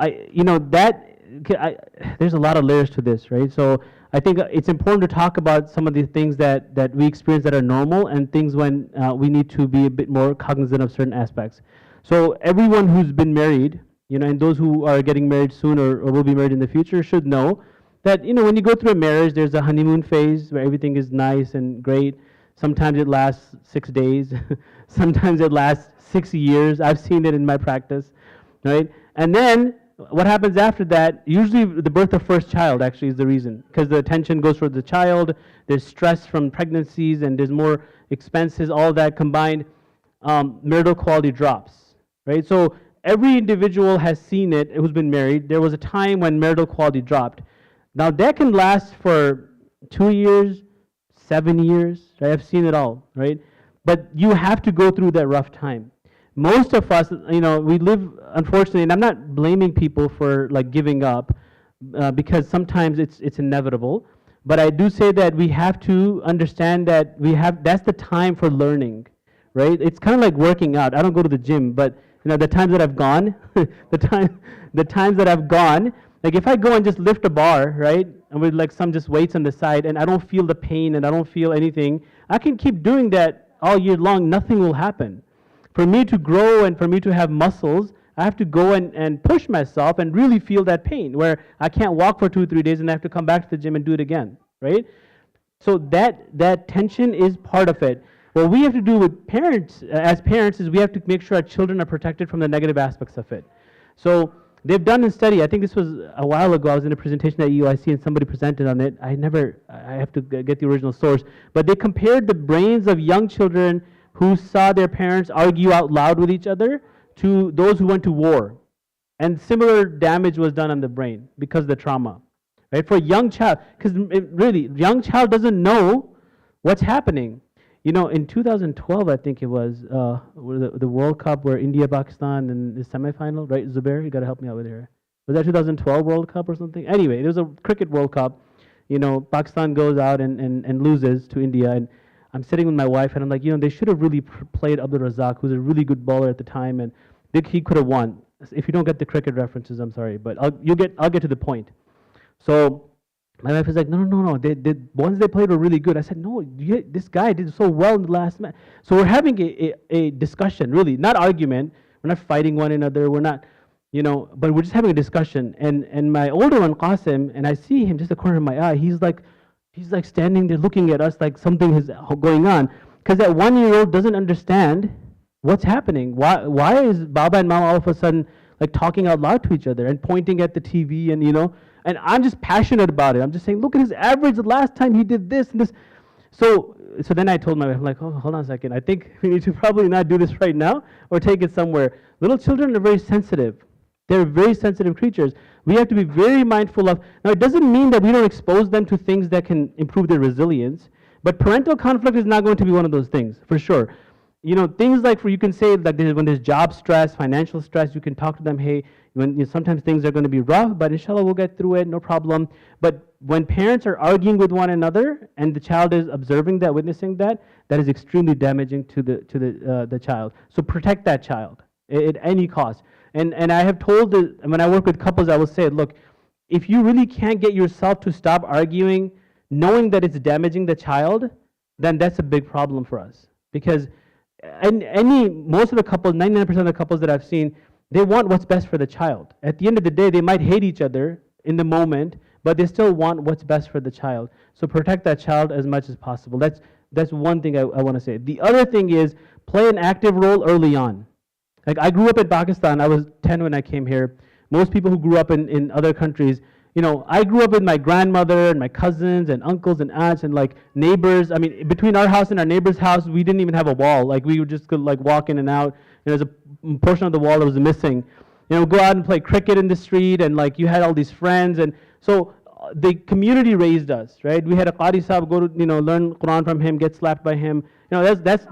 [SPEAKER 4] there's a lot of layers to this, right? So I think it's important to talk about some of the things that we experience that are normal and things when we need to be a bit more cognizant of certain aspects. So everyone who's been married, and those who are getting married soon or will be married in the future should know that, when you go through a marriage, there's a honeymoon phase where everything is nice and great. Sometimes it lasts 6 days. Sometimes it lasts 6 years. I've seen it in my practice, right? And then what happens after that, usually the birth of first child actually is the reason, because the attention goes towards the child, there's stress from pregnancies, and there's more expenses, all that combined, marital quality drops, right? So every individual has seen it who's been married. There was a time when marital quality dropped. Now that can last for 2 years, 7 years, right? I've seen it all, right? But you have to go through that rough time. Most of us, we live, unfortunately, and I'm not blaming people for like giving up, because sometimes it's inevitable. But I do say that we have to understand that that's the time for learning, right? It's kind of like working out. I don't go to the gym, but the times that I've gone, the times that I've gone, like if I go and just lift a bar, right, and with like some just weights on the side, and I don't feel the pain and I don't feel anything, I can keep doing that all year long. Nothing will happen. For me to grow and for me to have muscles, I have to go and push myself and really feel that pain, where I can't walk for 2-3 days and I have to come back to the gym and do it again, right? So that tension is part of it. What we have to do with parents, as parents, is we have to make sure our children are protected from the negative aspects of it. So they've done a study, I think this was a while ago, I was in a presentation at EOIC and somebody presented on it. I have to get the original source, but they compared the brains of young children who saw their parents argue out loud with each other to those who went to war. And similar damage was done on the brain because of the trauma, right? For a young child, because really, young child doesn't know what's happening. In 2012, I think it was, the World Cup where India, Pakistan in the semifinal, right? Zubair, you got to help me out with here. Was that 2012 World Cup or something? Anyway, there was a cricket World Cup. Pakistan goes out and loses to India, and I'm sitting with my wife, and I'm like, they should have really played Abdul Razak, who's a really good bowler at the time, and he could have won. If you don't get the cricket references, I'm sorry, but I'll get to the point. So my wife is like, no. The ones they played were really good. I said, no, this guy did so well in the last match. So we're having a discussion, really, not argument. We're not fighting one another. We're not, but we're just having a discussion. And my older one, Qasim, and I see him just the corner of my eye. He's like standing there looking at us like something is going on. Because that 1-year-old doesn't understand what's happening. Why is Baba and Mama all of a sudden like talking out loud to each other and pointing at the TV and and I'm just passionate about it. I'm just saying, look at his average the last time he did this and this. So then I told my wife, I'm like, oh, hold on a second. I think we need to probably not do this right now or take it somewhere. Little children are very sensitive. They're very sensitive creatures. We have to be very mindful of, now it doesn't mean that we don't expose them to things that can improve their resilience, but parental conflict is not going to be one of those things, for sure. Things like, you can say like when there's job stress, financial stress, you can talk to them, hey, sometimes things are going to be rough, but inshallah we'll get through it, no problem. But when parents are arguing with one another and the child is observing that, witnessing that is extremely damaging to the child. So protect that child at any cost. And I have told, when I work with couples, I will say, look, if you really can't get yourself to stop arguing, knowing that it's damaging the child, then that's a big problem for us. Because most of the couples, 99% of the couples that I've seen, they want what's best for the child. At the end of the day, they might hate each other in the moment, but they still want what's best for the child. So protect that child as much as possible. That's one thing I want to say. The other thing is play an active role early on. Like I grew up in Pakistan. I was 10 when I came here. Most people who grew up in other countries, I grew up with my grandmother and my cousins and uncles and aunts and like neighbors. I mean, between our house and our neighbor's house, we didn't even have a wall. Like we would just could like walk in and out. There's a portion of the wall that was missing. go out and play cricket in the street, and like you had all these friends, and so the community raised us, right? We had a Qari Sahib go to, learn Quran from him, get slapped by him. That's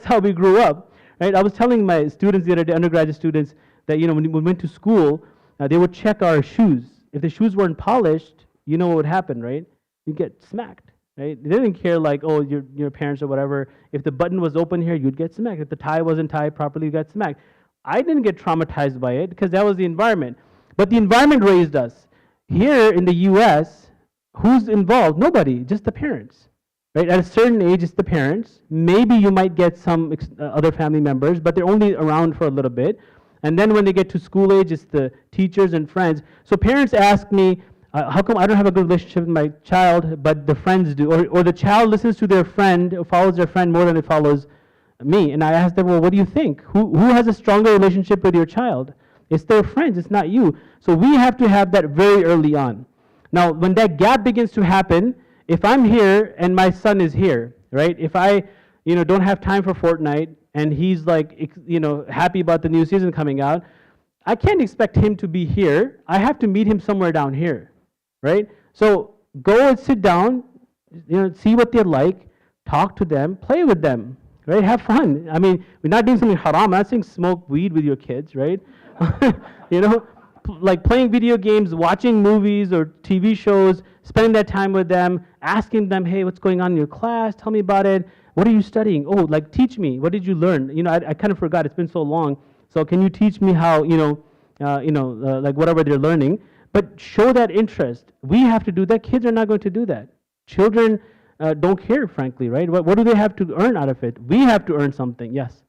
[SPEAKER 4] how we grew up, right? I was telling my students the other day, undergraduate students, that when we went to school, they would check our shoes. If the shoes weren't polished, you know what would happen, right? You get smacked, right? They didn't care like, oh, your parents or whatever. If the button was open here, you'd get smacked. If the tie wasn't tied properly, you got smacked. I didn't get traumatized by it because that was the environment. But the environment raised us. Here in the US, who's involved? Nobody, just the parents. Right? At a certain age, it's the parents. Maybe you might get some other family members, but they're only around for a little bit. And then when they get to school age, it's the teachers and friends. So parents ask me, how come I don't have a good relationship with my child, but the friends do? Or the child listens to their friend, or follows their friend more than it follows me. And I ask them, well, what do you think? Who has a stronger relationship with your child? It's their friends, it's not you. So we have to have that very early on. Now, when that gap begins to happen, if I'm here and my son is here, right? If I, don't have time for Fortnite and he's like, happy about the new season coming out, I can't expect him to be here. I have to meet him somewhere down here, right? So go and sit down, see what they're like, talk to them, play with them, right? Have fun. I mean, we're not doing something haram. I'm not saying smoke weed with your kids, right? Like playing video games, watching movies or TV shows, spending that time with them, asking them, hey, what's going on in your class? Tell me about it. What are you studying? Oh, like teach me. What did you learn? I kind of forgot. It's been so long. So can you teach me how, like whatever they're learning? But show that interest. We have to do that. Kids are not going to do that. Children don't care, frankly, right? What do they have to earn out of it? We have to earn something. Yes.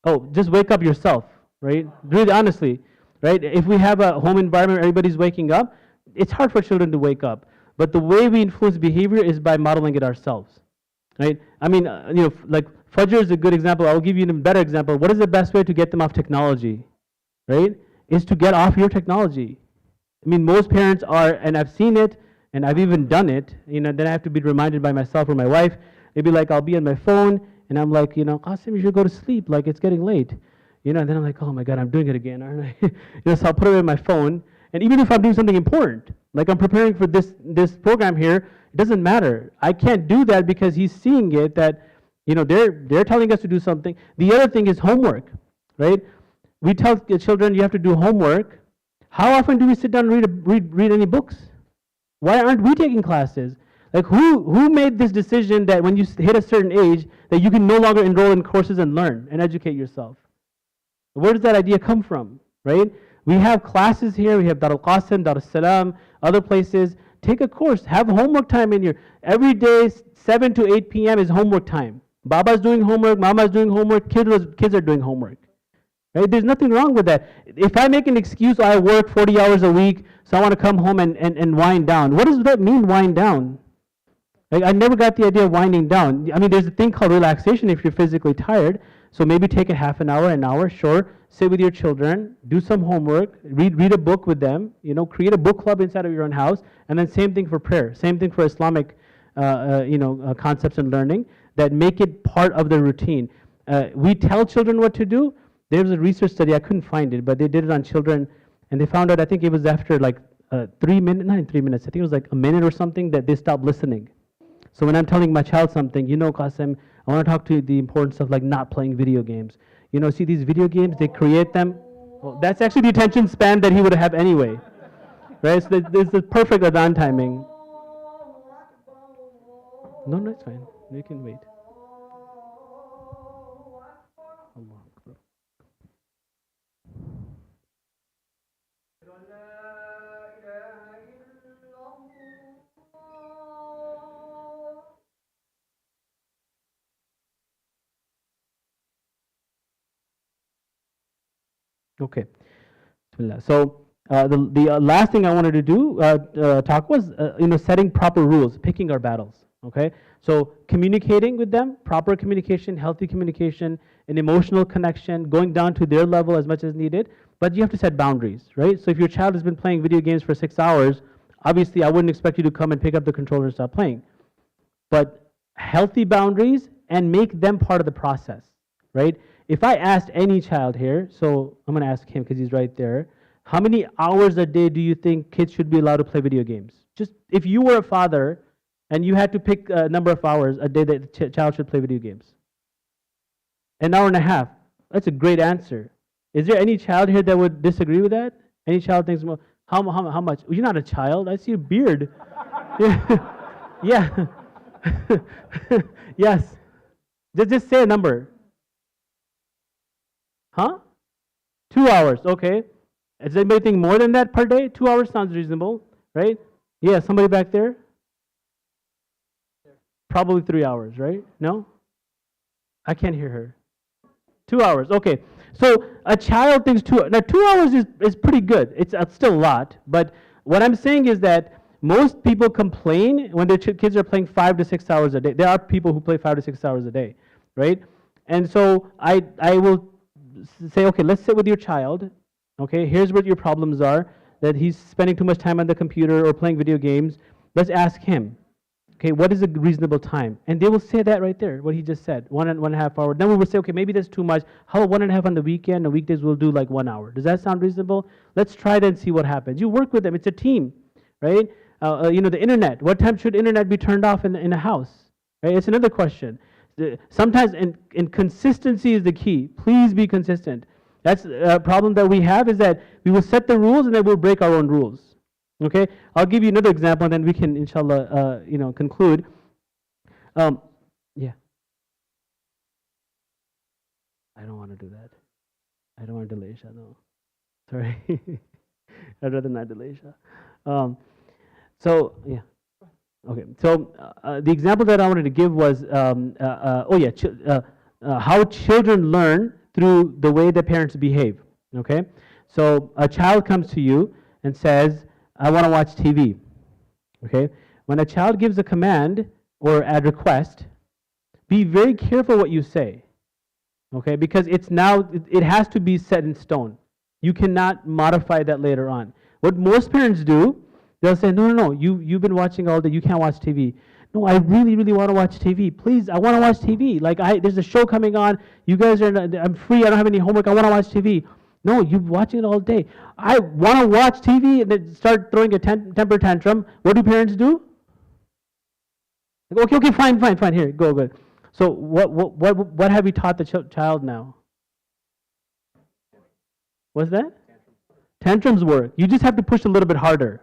[SPEAKER 4] Oh, just wake up yourself, right? Really honestly, right? If we have a home environment where everybody's waking up, it's hard for children to wake up. But the way we influence behavior is by modeling it ourselves, right? I mean, like Fajr is a good example. I'll give you a better example. What is the best way to get them off technology, right? Is to get off your technology. I mean, most parents are, and I've seen it, and I've even done it, then I have to be reminded by myself or my wife. They'd be like, I'll be on my phone, and I'm like, Qasim, you should go to sleep, like it's getting late. And then I'm like, oh my God, I'm doing it again, aren't I? So I'll put it in my phone, and even if I'm doing something important, like I'm preparing for this program here, it doesn't matter. I can't do that because he's seeing it that, they're telling us to do something. The other thing is homework, right? We tell the children you have to do homework. How often do we sit down and read any books? Why aren't we taking classes? Like who made this decision that when you hit a certain age that you can no longer enroll in courses and learn and educate yourself? Where does that idea come from, right? We have classes here. We have Dar al-Qasim, Dar al-Salam, other places. Take a course. Have homework time in here. Every day, 7 to 8 p.m. is homework time. Baba's doing homework, Mama's doing homework, kids are doing homework. Right? There's nothing wrong with that. If I make an excuse, I work 40 hours a week, so I want to come home and wind down. What does that mean, wind down? Like, I never got the idea of winding down. I mean, there's a thing called relaxation if you're physically tired. So maybe take a half an hour, sure. Sit with your children, do some homework, read a book with them, create a book club inside of your own house, and then same thing for prayer, same thing for Islamic, concepts and learning that make it part of the routine. We tell children what to do. There was a research study, I couldn't find it, but they did it on children, and they found out, I think it was after like 3 minutes, not in 3 minutes, I think it was like a minute or something that they stopped listening. So when I'm telling my child something, Qasim, I want to talk to you the importance of like not playing video games. See these video games, they create them. Well, that's actually the attention span that he would have anyway. Right? So there's the perfect adhan timing. No, it's fine. You can wait. Allah Akbar. Okay. So the last thing I wanted to do talk was setting proper rules, picking our battles. Okay. So communicating with them, proper communication, healthy communication, an emotional connection, going down to their level as much as needed. But you have to set boundaries, right? So if your child has been playing video games for 6 hours, obviously I wouldn't expect you to come and pick up the controller and start playing. But healthy boundaries and make them part of the process, right? If I asked any child here, so I'm going to ask him because he's right there, how many hours a day do you think kids should be allowed to play video games? Just if you were a father and you had to pick a number of hours a day that the child should play video games. An hour and a half. That's a great answer. Is there any child here that would disagree with that? Any child thinks, well, how much? You're not a child. I see a beard. Yeah. Yes. Just say a number. Huh? 2 hours. Okay. Does anybody think more than that per day? 2 hours sounds reasonable, right? Yeah, somebody back there? Probably 3 hours, right? No? I can't hear her. 2 hours. Okay. So a child thinks 2 hours. Now 2 hours is pretty good. It's still a lot. But what I'm saying is that most people complain when their kids are playing 5 to 6 hours a day. There are people who play 5 to 6 hours a day, right? And so I will say, okay, let's sit with your child. Okay, here's what your problems are, that he's spending too much time on the computer or playing video games. Let's ask him, okay, what is a reasonable time? And they will say that right there, what he just said, 1.5 hours. Then we will say, okay, maybe that's too much. How about 1.5 on the weekend? The weekdays we'll do like 1 hour. Does that sound reasonable? Let's try that and see what happens. You work with them. It's a team, right? The internet. What time should internet be turned off in a house? Right? It's another question. Sometimes, and consistency is the key. Please be consistent. That's a problem that we have, is that we will set the rules and then we'll break our own rules. Okay, I'll give you another example, and then we can, inshallah, conclude. Yeah. I don't want to do that. I don't want to delay Isha. No, sorry. I'd rather not delay Isha. So yeah. Okay. So the example that I wanted to give was, how children learn through the way the parents behave. Okay. So a child comes to you and says, I want to watch TV. Okay? When a child gives a command or a request, be very careful what you say. Okay? Because it has to be set in stone. You cannot modify that later on. What most parents do, they'll say, no, you've been watching all day, you can't watch TV. No, I really, really want to watch TV. Please, I want to watch TV. Like, there's a show coming on, you guys I'm free, I don't have any homework, I want to watch TV. No, you're watching it all day. I want to watch TV, and then start throwing a temper tantrum. What do parents do? Okay, fine. Here, go. So what have we taught the child now? What's that? Tantrums work. You just have to push a little bit harder,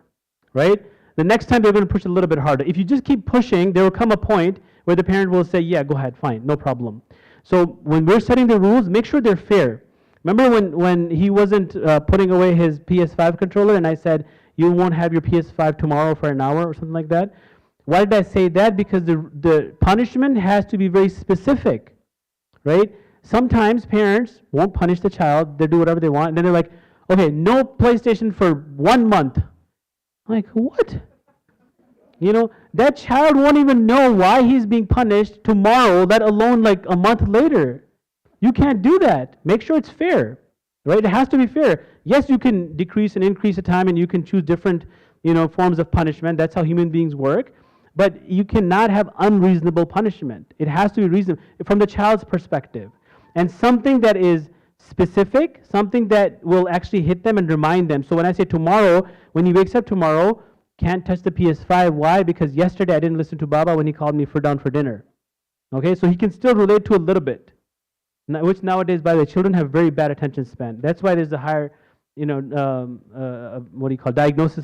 [SPEAKER 4] right? The next time they're going to push a little bit harder. If you just keep pushing, there will come a point where the parent will say, yeah, go ahead, fine, no problem. So when we're setting the rules, make sure they're fair. Remember when he wasn't putting away his PS5 controller, and I said, you won't have your PS5 tomorrow for an hour or something like that? Why did I say that? Because the punishment has to be very specific, right? Sometimes parents won't punish the child, they do whatever they want, and then they're like, okay, no PlayStation for 1 month. I'm like, what? That child won't even know why he's being punished tomorrow, let alone like a month later. You can't do that. Make sure it's fair, right? It has to be fair. Yes, you can decrease and increase the time, and you can choose different, forms of punishment. That's how human beings work. But you cannot have unreasonable punishment. It has to be reasonable from the child's perspective. And something that is specific, something that will actually hit them and remind them. So when I say tomorrow, when he wakes up tomorrow, can't touch the PS5. Why? Because yesterday I didn't listen to Baba when he called me down for dinner. Okay, so he can still relate to a little bit. Which nowadays, by the way, children have very bad attention span. That's why there's a higher, diagnosis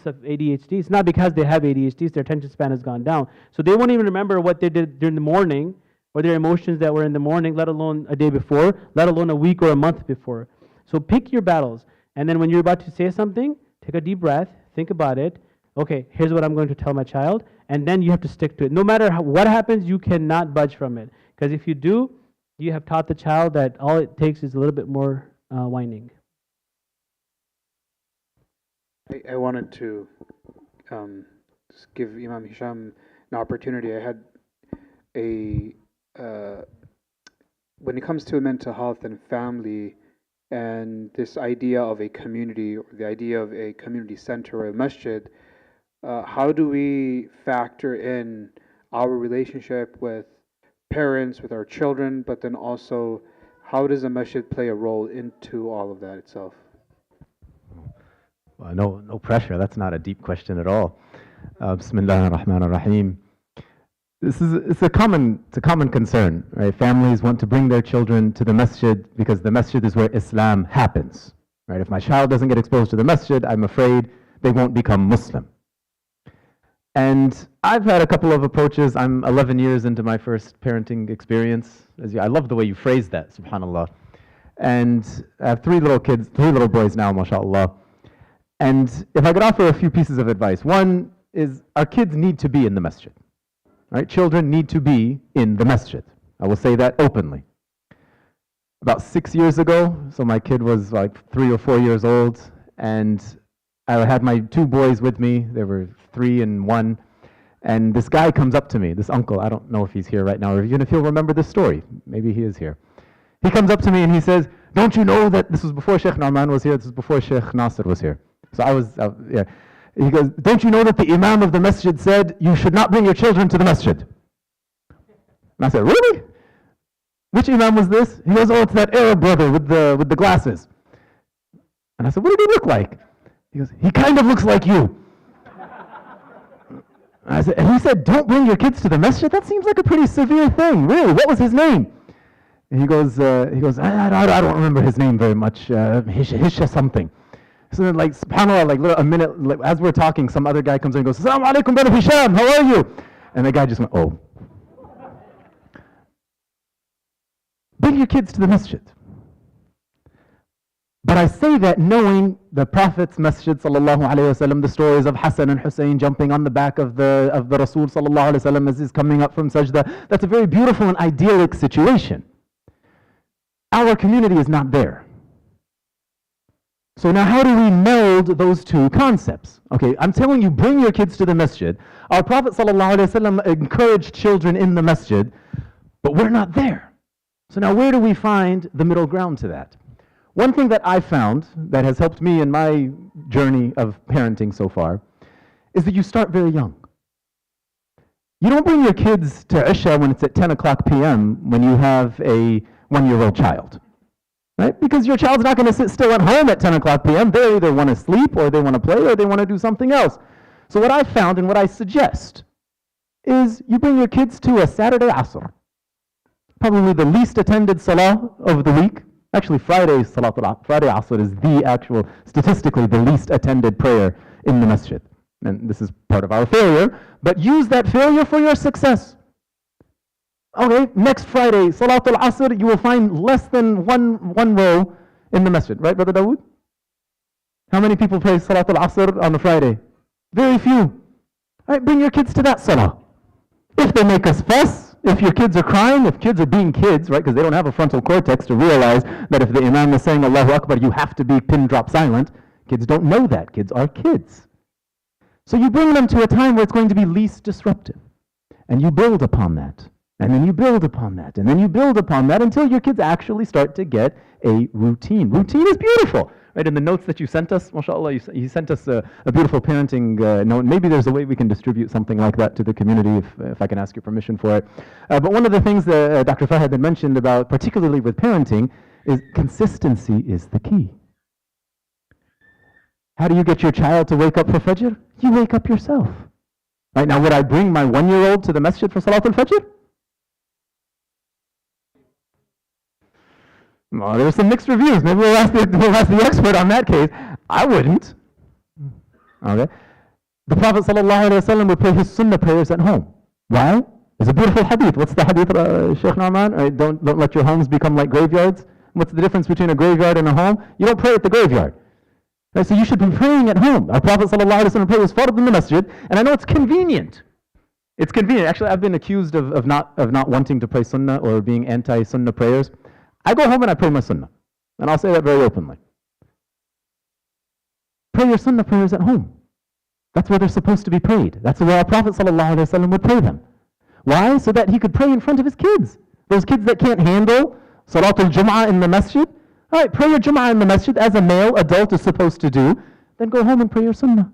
[SPEAKER 4] of ADHD. It's not because they have ADHD, their attention span has gone down. So they won't even remember what they did during the morning, or their emotions that were in the morning, let alone a day before, let alone a week or a month before. So pick your battles. And then when you're about to say something, take a deep breath, think about it. Okay, here's what I'm going to tell my child. And then you have to stick to it. No matter what happens, you cannot budge from it. Because if you do, you have taught the child that all it takes is a little bit more whining.
[SPEAKER 1] I wanted to just give Imam Hisham an opportunity. I had when it comes to mental health and family, and this idea of a community, or the idea of a community center or a masjid, how do we factor in our relationship with parents, with our children, but then also how does the masjid play a role into all of that itself?
[SPEAKER 2] Well, no pressure. That's not a deep question at all. Bismillah ar-Rahman ar-Rahim. It's a common concern, right? Families want to bring their children to the masjid because the masjid is where Islam happens, right? If my child doesn't get exposed to the masjid, I'm afraid they won't become Muslim. And I've had a couple of approaches. I'm 11 years into my first parenting experience. I love the way you phrased that, subhanAllah. And I have three little boys now, mashallah. And if I could offer a few pieces of advice. One is our kids need to be in the masjid. Right? Children need to be in the masjid. I will say that openly. About 6 years ago, so my kid was like 3 or 4 years old, and I had my two boys with me. They were 3 and 1. And this guy comes up to me, this uncle. I don't know if he's here right now, or even if he'll remember this story. Maybe he is here. He comes up to me and he says, "Don't you know that," this was before Shaykh Noman was here, this was before Shaykh Nasser was here. So I was, yeah. He goes, "Don't you know that the imam of the masjid said you should not bring your children to the masjid?" And I said, "Really? Which imam was this?" He goes, "Oh, it's that Arab brother with the glasses." And I said, "What did he look like?" He goes, "He kind of looks like you." And he said, "Don't bring your kids to the masjid? That seems like a pretty severe thing. Really, what was his name?" And he goes, I don't remember his name very much. Hisha something. So then, like, subhanAllah, like a minute, like, as we're talking, some other guy comes in and goes, "Assalamu alaikum, brother Hisham, how are you?" And the guy just went, "Oh." Bring your kids to the masjid. But I say that knowing the Prophet's masjid, sallallahu alayhi wasallam, the stories of Hussain and Hussain jumping on the back of the Rasul, sallallahu alayhi wasallam, as he's coming up from sajda. That's a very beautiful and idyllic situation. Our community is not there. So now how do we meld those two concepts? Okay, I'm telling you, bring your kids to the masjid. Our Prophet ﷺ encouraged children in the masjid, but we're not there. So now where do we find the middle ground to that? One thing that I found that has helped me in my journey of parenting so far is that you start very young. You don't bring your kids to Isha when it's at 10 o'clock p.m. when you have a 1-year-old child. Right? Because your child's not going to sit still at home at 10 o'clock p.m. They either want to sleep, or they want to play, or they want to do something else. So what I found and what I suggest is you bring your kids to a Saturday Asr. Probably the least attended salah of the week. Actually, Friday Asr is the actual, statistically, the least attended prayer in the masjid. And this is part of our failure, but use that failure for your success. Okay, next Friday, Salatul Asr, you will find less than one row in the masjid. Right, Brother Dawood? How many people pray Salatul Asr on a Friday? Very few. All right, bring your kids to that salah. If they make us fuss, if your kids are crying, if kids are being kids, right, because they don't have a frontal cortex to realize that if the imam is saying Allahu Akbar, you have to be pin drop silent. Kids don't know that. Kids are kids. So you bring them to a time where it's going to be least disruptive. And you build upon that. And then you build upon that, and then you build upon that until your kids actually start to get a routine. Routine is beautiful, right? In the notes that you sent us, mashallah, you sent us a beautiful parenting note. Maybe there's a way we can distribute something like that to the community if I can ask your permission for it. But one of the things that Dr. Fahad had mentioned about, particularly with parenting, is consistency is the key. How do you get your child to wake up for Fajr? You wake up yourself. Right now, would I bring my 1-year-old to the masjid for Salatul Fajr? Well, there's some mixed reviews. Maybe we'll ask the expert on that case. I wouldn't. Okay. The Prophet ﷺ would pray his sunnah prayers at home. Why? There's a beautiful hadith. What's the hadith, Shaykh Noman? Right, don't let your homes become like graveyards. What's the difference between a graveyard and a home? You don't pray at the graveyard. Right, so you should be praying at home. Our Prophet ﷺ prayed his fard in the masjid, and I know it's convenient. It's convenient. Actually, I've been accused of not wanting to pray sunnah or being anti-sunnah prayers. I go home and I pray my sunnah. And I'll say that very openly. Pray your sunnah prayers at home. That's where they're supposed to be prayed. That's where our Prophet ﷺ would pray them. Why? So that he could pray in front of his kids. Those kids that can't handle Salatul Jum'ah in the masjid. All right, pray your Jum'ah in the masjid as a male adult is supposed to do. Then go home and pray your sunnah.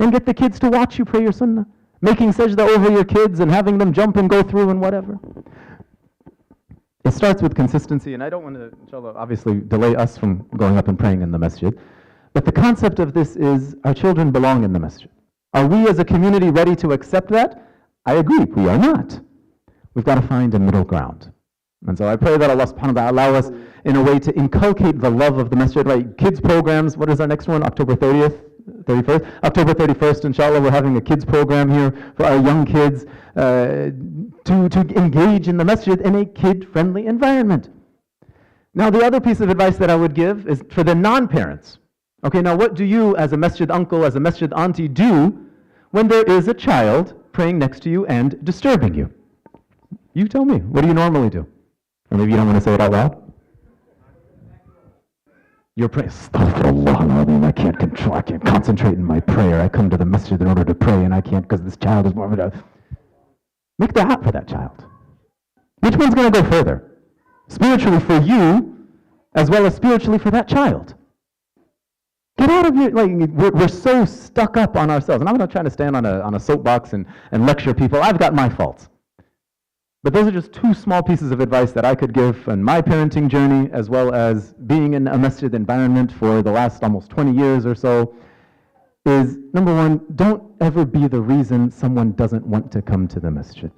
[SPEAKER 2] And get the kids to watch you pray your sunnah. making sajda over your kids and having them jump and go through and whatever. It starts with consistency, and I don't want to, inshallah, obviously delay us from going up and praying in the masjid. But the concept of this is our children belong in the masjid. Are we as a community ready to accept that? I agree, we are not. We've got to find a middle ground. And so I pray that Allah subhanahu wa ta'ala allow us in a way to inculcate the love of the masjid, right? Kids programs, what is our next one? October 30th? 31st? October 31st, inshallah, we're having a kids program here for our young kids to engage in the masjid in a kid-friendly environment. Now, the other piece of advice that I would give is for the non-parents. Okay, now what do you as a masjid uncle, as a masjid auntie do when there is a child praying next to you and disturbing you? You tell me, what do you normally do? Or maybe you don't want to say it out loud? You're praying, astaghfirullah, I can't control, I can't concentrate in my prayer. I come to the masjid in order to pray and I can't because this child is more of a... Make dua for that child. Which one's going to go further? Spiritually for you, as well as spiritually for that child. Get out of your, we're so stuck up on ourselves. And I'm not trying to stand on a soapbox and lecture people. I've got my faults. But those are just two small pieces of advice that I could give on my parenting journey, as well as being in a masjid environment for the last almost 20 years or so, is number one, don't ever be the reason someone doesn't want to come to the masjid.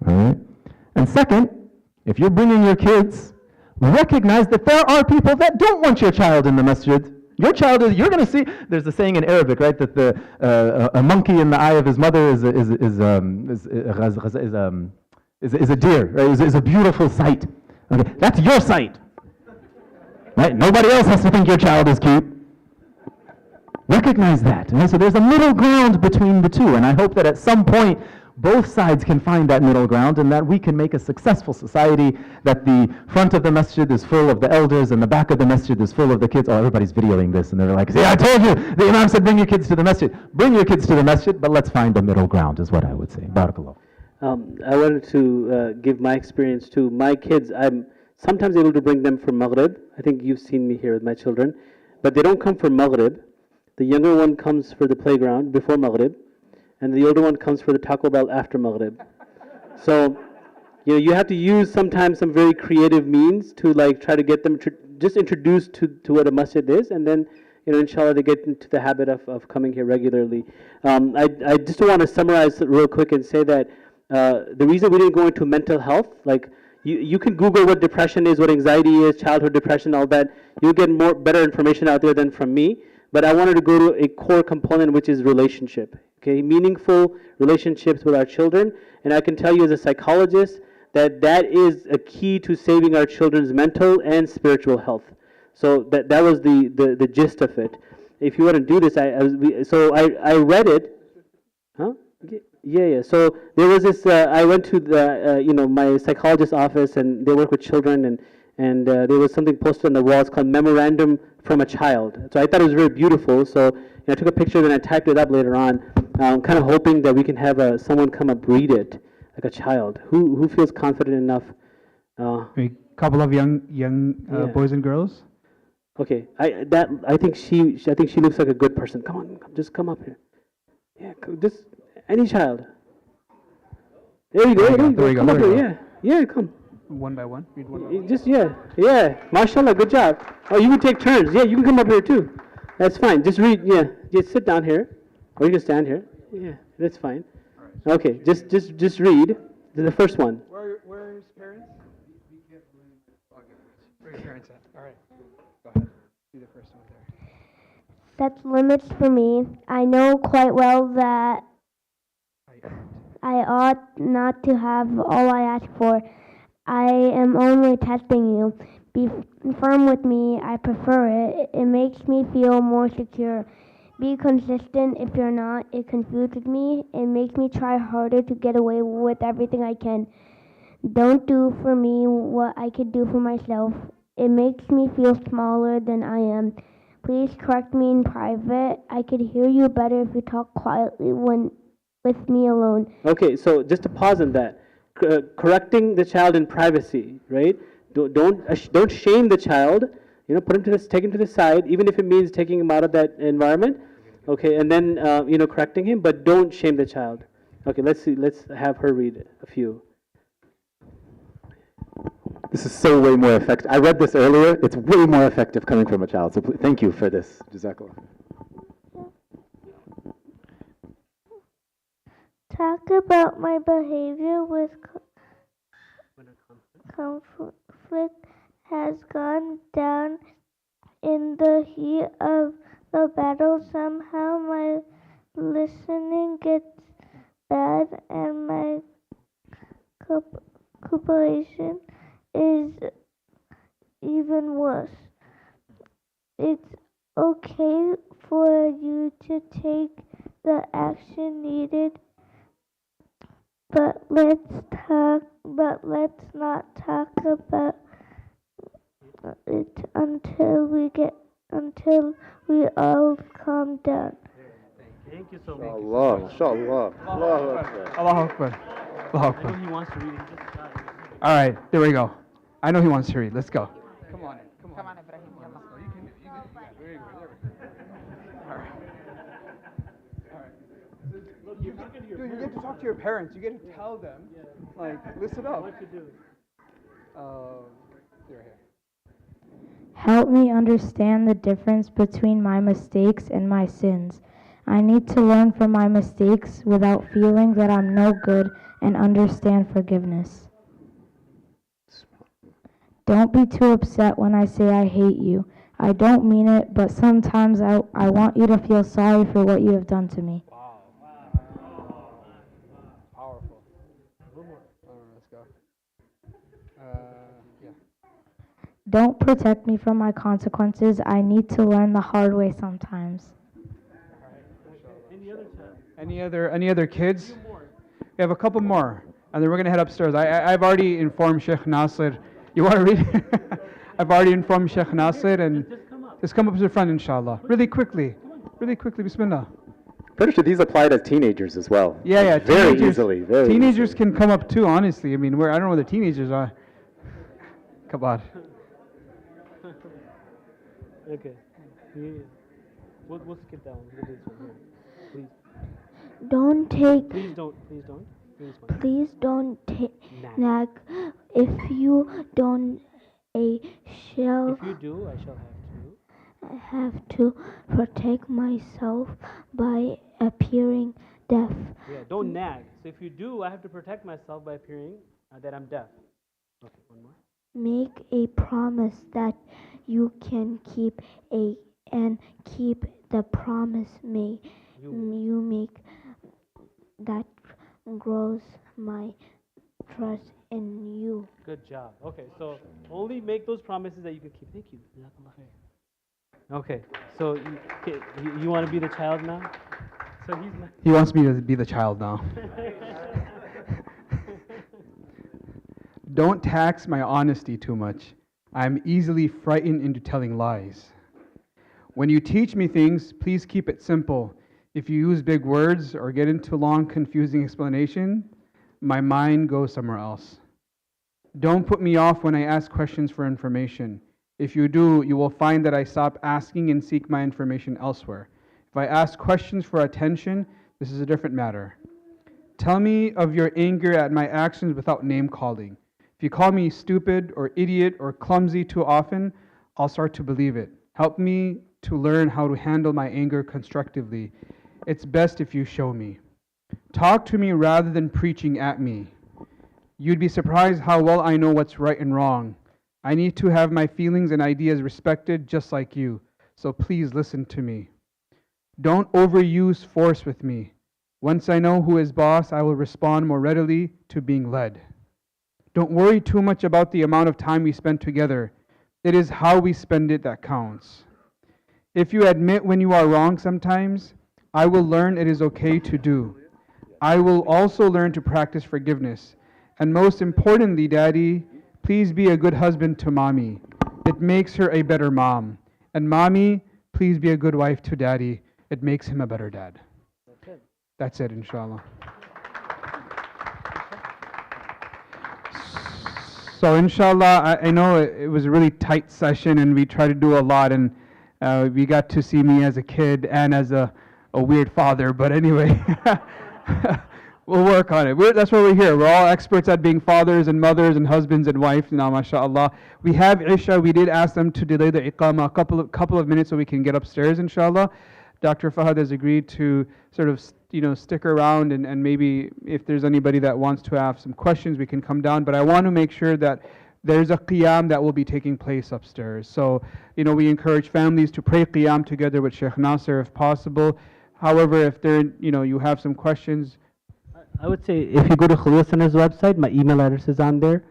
[SPEAKER 2] All right? And second, if you're bringing your kids, recognize that there are people that don't want your child in the masjid. Your child is, you're going to see, there's a saying in Arabic, right, that a monkey in the eye of his mother is a deer, right, is a beautiful sight. Okay, that's your sight. Right? Nobody else has to think your child is cute. Recognize that. And so there's a middle ground between the two, and I hope that at some point both sides can find that middle ground and that we can make a successful society, that the front of the masjid is full of the elders and the back of the masjid is full of the kids. Oh, everybody's videoing this and they're like, see, I told you, the Imam said bring your kids to the masjid. Bring your kids to the masjid, but let's find a middle ground is what I would say. Barakallah.
[SPEAKER 4] I wanted to give my experience too. My kids, I'm sometimes able to bring them for Maghrib. I think you've seen me here with my children. But they don't come for Maghrib. The younger one comes for the playground before Maghrib, and the older one comes for the Taco Bell after Maghrib. So, you have to use sometimes some very creative means to try to get them just introduced to what a masjid is, and then, inshallah, they get into the habit of coming here regularly. I just want to summarize it real quick and say that the reason we didn't go into mental health, you can Google what depression is, what anxiety is, childhood depression, all that. You'll get better information out there than from me. But I wanted to go to a core component, which is relationship. Okay, meaningful relationships with our children. And I can tell you as a psychologist that is a key to saving our children's mental and spiritual health. So that was the gist of it. If you want to do this, I read it. Huh? Yeah. So there was this. I went to the my psychologist's office, and they work with children, and there was something posted on the walls called Memorandum from a Child. So I thought it was very beautiful. So I took a picture, then I typed it up later on, kind of hoping that we can have someone come up read it like a child. Who feels confident enough?
[SPEAKER 1] A couple of young boys and girls.
[SPEAKER 4] Okay, I think she looks like a good person. Come on, just come up here. Yeah, just any child. There you go.
[SPEAKER 1] There you go.
[SPEAKER 4] Come up here. Yeah, come.
[SPEAKER 1] One by one. Read one by one.
[SPEAKER 4] Just yeah. Mashallah, good job. Oh, you can take turns. Yeah, you can come up here too. That's fine. Just read. Yeah, just sit down here, or you can stand here. Yeah, that's fine. Right. Okay, just read the first one.
[SPEAKER 1] Where's parents? Where are your parents at? All right. Go ahead. Do the first one there.
[SPEAKER 5] Sets limits for me. I know quite well that I ought not to have all I ask for. I am only testing you. Be firm with me. I prefer it. It makes me feel more secure. Be consistent. If you're not, it confuses me. It makes me try harder to get away with everything I can. Don't do for me what I could do for myself. It makes me feel smaller than I am. Please correct me in private. I could hear you better if you talk quietly when with me alone.
[SPEAKER 4] Okay, so just to pause on that. Correcting the child in privacy, right? Don't shame the child. Put him take him to the side, even if it means taking him out of that environment. Okay, and then correcting him, but don't shame the child. Okay, let's see. Let's have her read a few.
[SPEAKER 2] This is so way more effective. I read this earlier. It's way more effective coming from a child. So thank you for this. Jazakallah.
[SPEAKER 5] Talk about my behavior with conflict has gone down in the heat of the battle. Somehow my listening gets bad and my cooperation is even worse. It's okay for you to take the action needed, but let's not talk about it until we all calm down.
[SPEAKER 4] Thank you so much.
[SPEAKER 3] Allah, inshallah. Allahu Akbar.
[SPEAKER 1] Allahu Akbar. Allahu
[SPEAKER 4] I
[SPEAKER 1] Akbar.
[SPEAKER 4] know he wants to read it. He just got it.
[SPEAKER 1] All right, there we go. I know he wants to read. Let's go. Come on.
[SPEAKER 6] Ibrahim. Yalla.
[SPEAKER 1] Very good. All right. Dude, you get to talk to your parents. You get to tell them, like, listen up.
[SPEAKER 4] What to do?
[SPEAKER 1] You're here.
[SPEAKER 7] Help me understand the difference between my mistakes and my sins. I need to learn from my mistakes without feeling that I'm no good and understand forgiveness. Don't be too upset when I say I hate you. I don't mean it, but sometimes I want you to feel sorry for what you have done to me.
[SPEAKER 1] Powerful. One more. Let's go. Yeah.
[SPEAKER 7] Don't protect me from my consequences. I need to learn the hard way sometimes.
[SPEAKER 1] Any other kids? We have a couple more, and then we're gonna head upstairs. I've already informed Shaykh Nasir. You want to read? I've already informed Shaykh Nasir, and just come up to the front, inshallah. Really quickly, Bismillah.
[SPEAKER 2] Pretty sure these apply to teenagers as well.
[SPEAKER 1] Yeah.
[SPEAKER 2] Very
[SPEAKER 1] teenagers,
[SPEAKER 2] easily. Very
[SPEAKER 1] Teenagers
[SPEAKER 2] easily.
[SPEAKER 1] can come up too. Honestly, I mean, I don't know where the teenagers are. Come on.
[SPEAKER 4] Okay. Yeah. We'll skip that one. We'll do this one here. Please.
[SPEAKER 5] Don't take.
[SPEAKER 4] Please don't. Please don't.
[SPEAKER 5] Please don't
[SPEAKER 4] Nag.
[SPEAKER 5] nag. If you don't, I shall
[SPEAKER 4] If you do, I shall have to.
[SPEAKER 5] have to protect myself by appearing deaf.
[SPEAKER 4] Yeah, don't nag. So if you do, I have to protect myself by appearing that I'm deaf. Okay, one more.
[SPEAKER 5] Make a promise that you can keep and keep the promise you make. That grows my trust in you.
[SPEAKER 4] Good job. Okay, so only make those promises that you can keep. Thank you. Okay, so you want to be the child now? So he's not.
[SPEAKER 1] He wants me to be the child now. Don't tax my honesty too much. I'm easily frightened into telling lies. When you teach me things, please keep it simple. If you use big words or get into long, confusing explanation, my mind goes somewhere else. Don't put me off when I ask questions for information. If you do, you will find that I stop asking and seek my information elsewhere. If I ask questions for attention, this is a different matter. Tell me of your anger at my actions without name calling. If you call me stupid or idiot or clumsy too often, I'll start to believe it. Help me to learn how to handle my anger constructively. It's best if you show me. Talk to me rather than preaching at me. You'd be surprised how well I know what's right and wrong. I need to have my feelings and ideas respected just like you, so please listen to me. Don't overuse force with me. Once I know who is boss, I will respond more readily to being led. Don't worry too much about the amount of time we spend together. It is how we spend it that counts. If you admit when you are wrong sometimes, I will learn it is okay to do. I will also learn to practice forgiveness. And most importantly, Daddy, please be a good husband to Mommy. It makes her a better mom. And Mommy, please be a good wife to Daddy. It makes him a better dad. That's it, inshallah. So inshallah, I know it was a really tight session and we tried to do a lot, and we got to see me as a kid and as a a weird father, but anyway, we'll work on it. That's why we're here. We're all experts at being fathers and mothers and husbands and wives now, mashallah. We have Isha. We did ask them to delay the iqamah a couple of minutes so we can get upstairs, inshallah. Dr. Fahad has agreed to sort of, stick around and maybe if there's anybody that wants to have some questions, we can come down. But I want to make sure that there's a qiyam that will be taking place upstairs. So, we encourage families to pray qiyam together with Shaykh Nasser if possible. However, if you have some questions.
[SPEAKER 4] I would say if you go to Khalil Center's website, my email address is on there.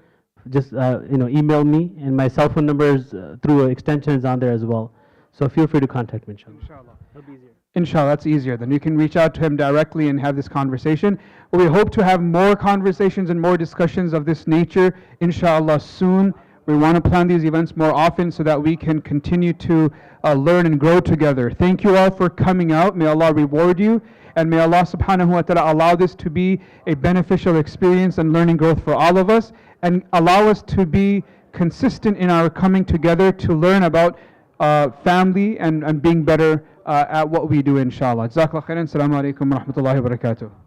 [SPEAKER 4] Just email me, and my cell phone number is through extension is on there as well. So feel free to contact me, inshallah. That'll be easier.
[SPEAKER 1] Inshallah, that's easier. Then you can reach out to him directly and have this conversation. We hope to have more conversations and more discussions of this nature, inshallah, soon. We want to plan these events more often so that we can continue to learn and grow together. Thank you all for coming out. May Allah reward you. And may Allah subhanahu wa ta'ala allow this to be a beneficial experience and learning growth for all of us. And allow us to be consistent in our coming together to learn about family and being better at what we do, inshallah. Jazakallah khairan. Assalamu alaikum wa rahmatullahi wa barakatuh.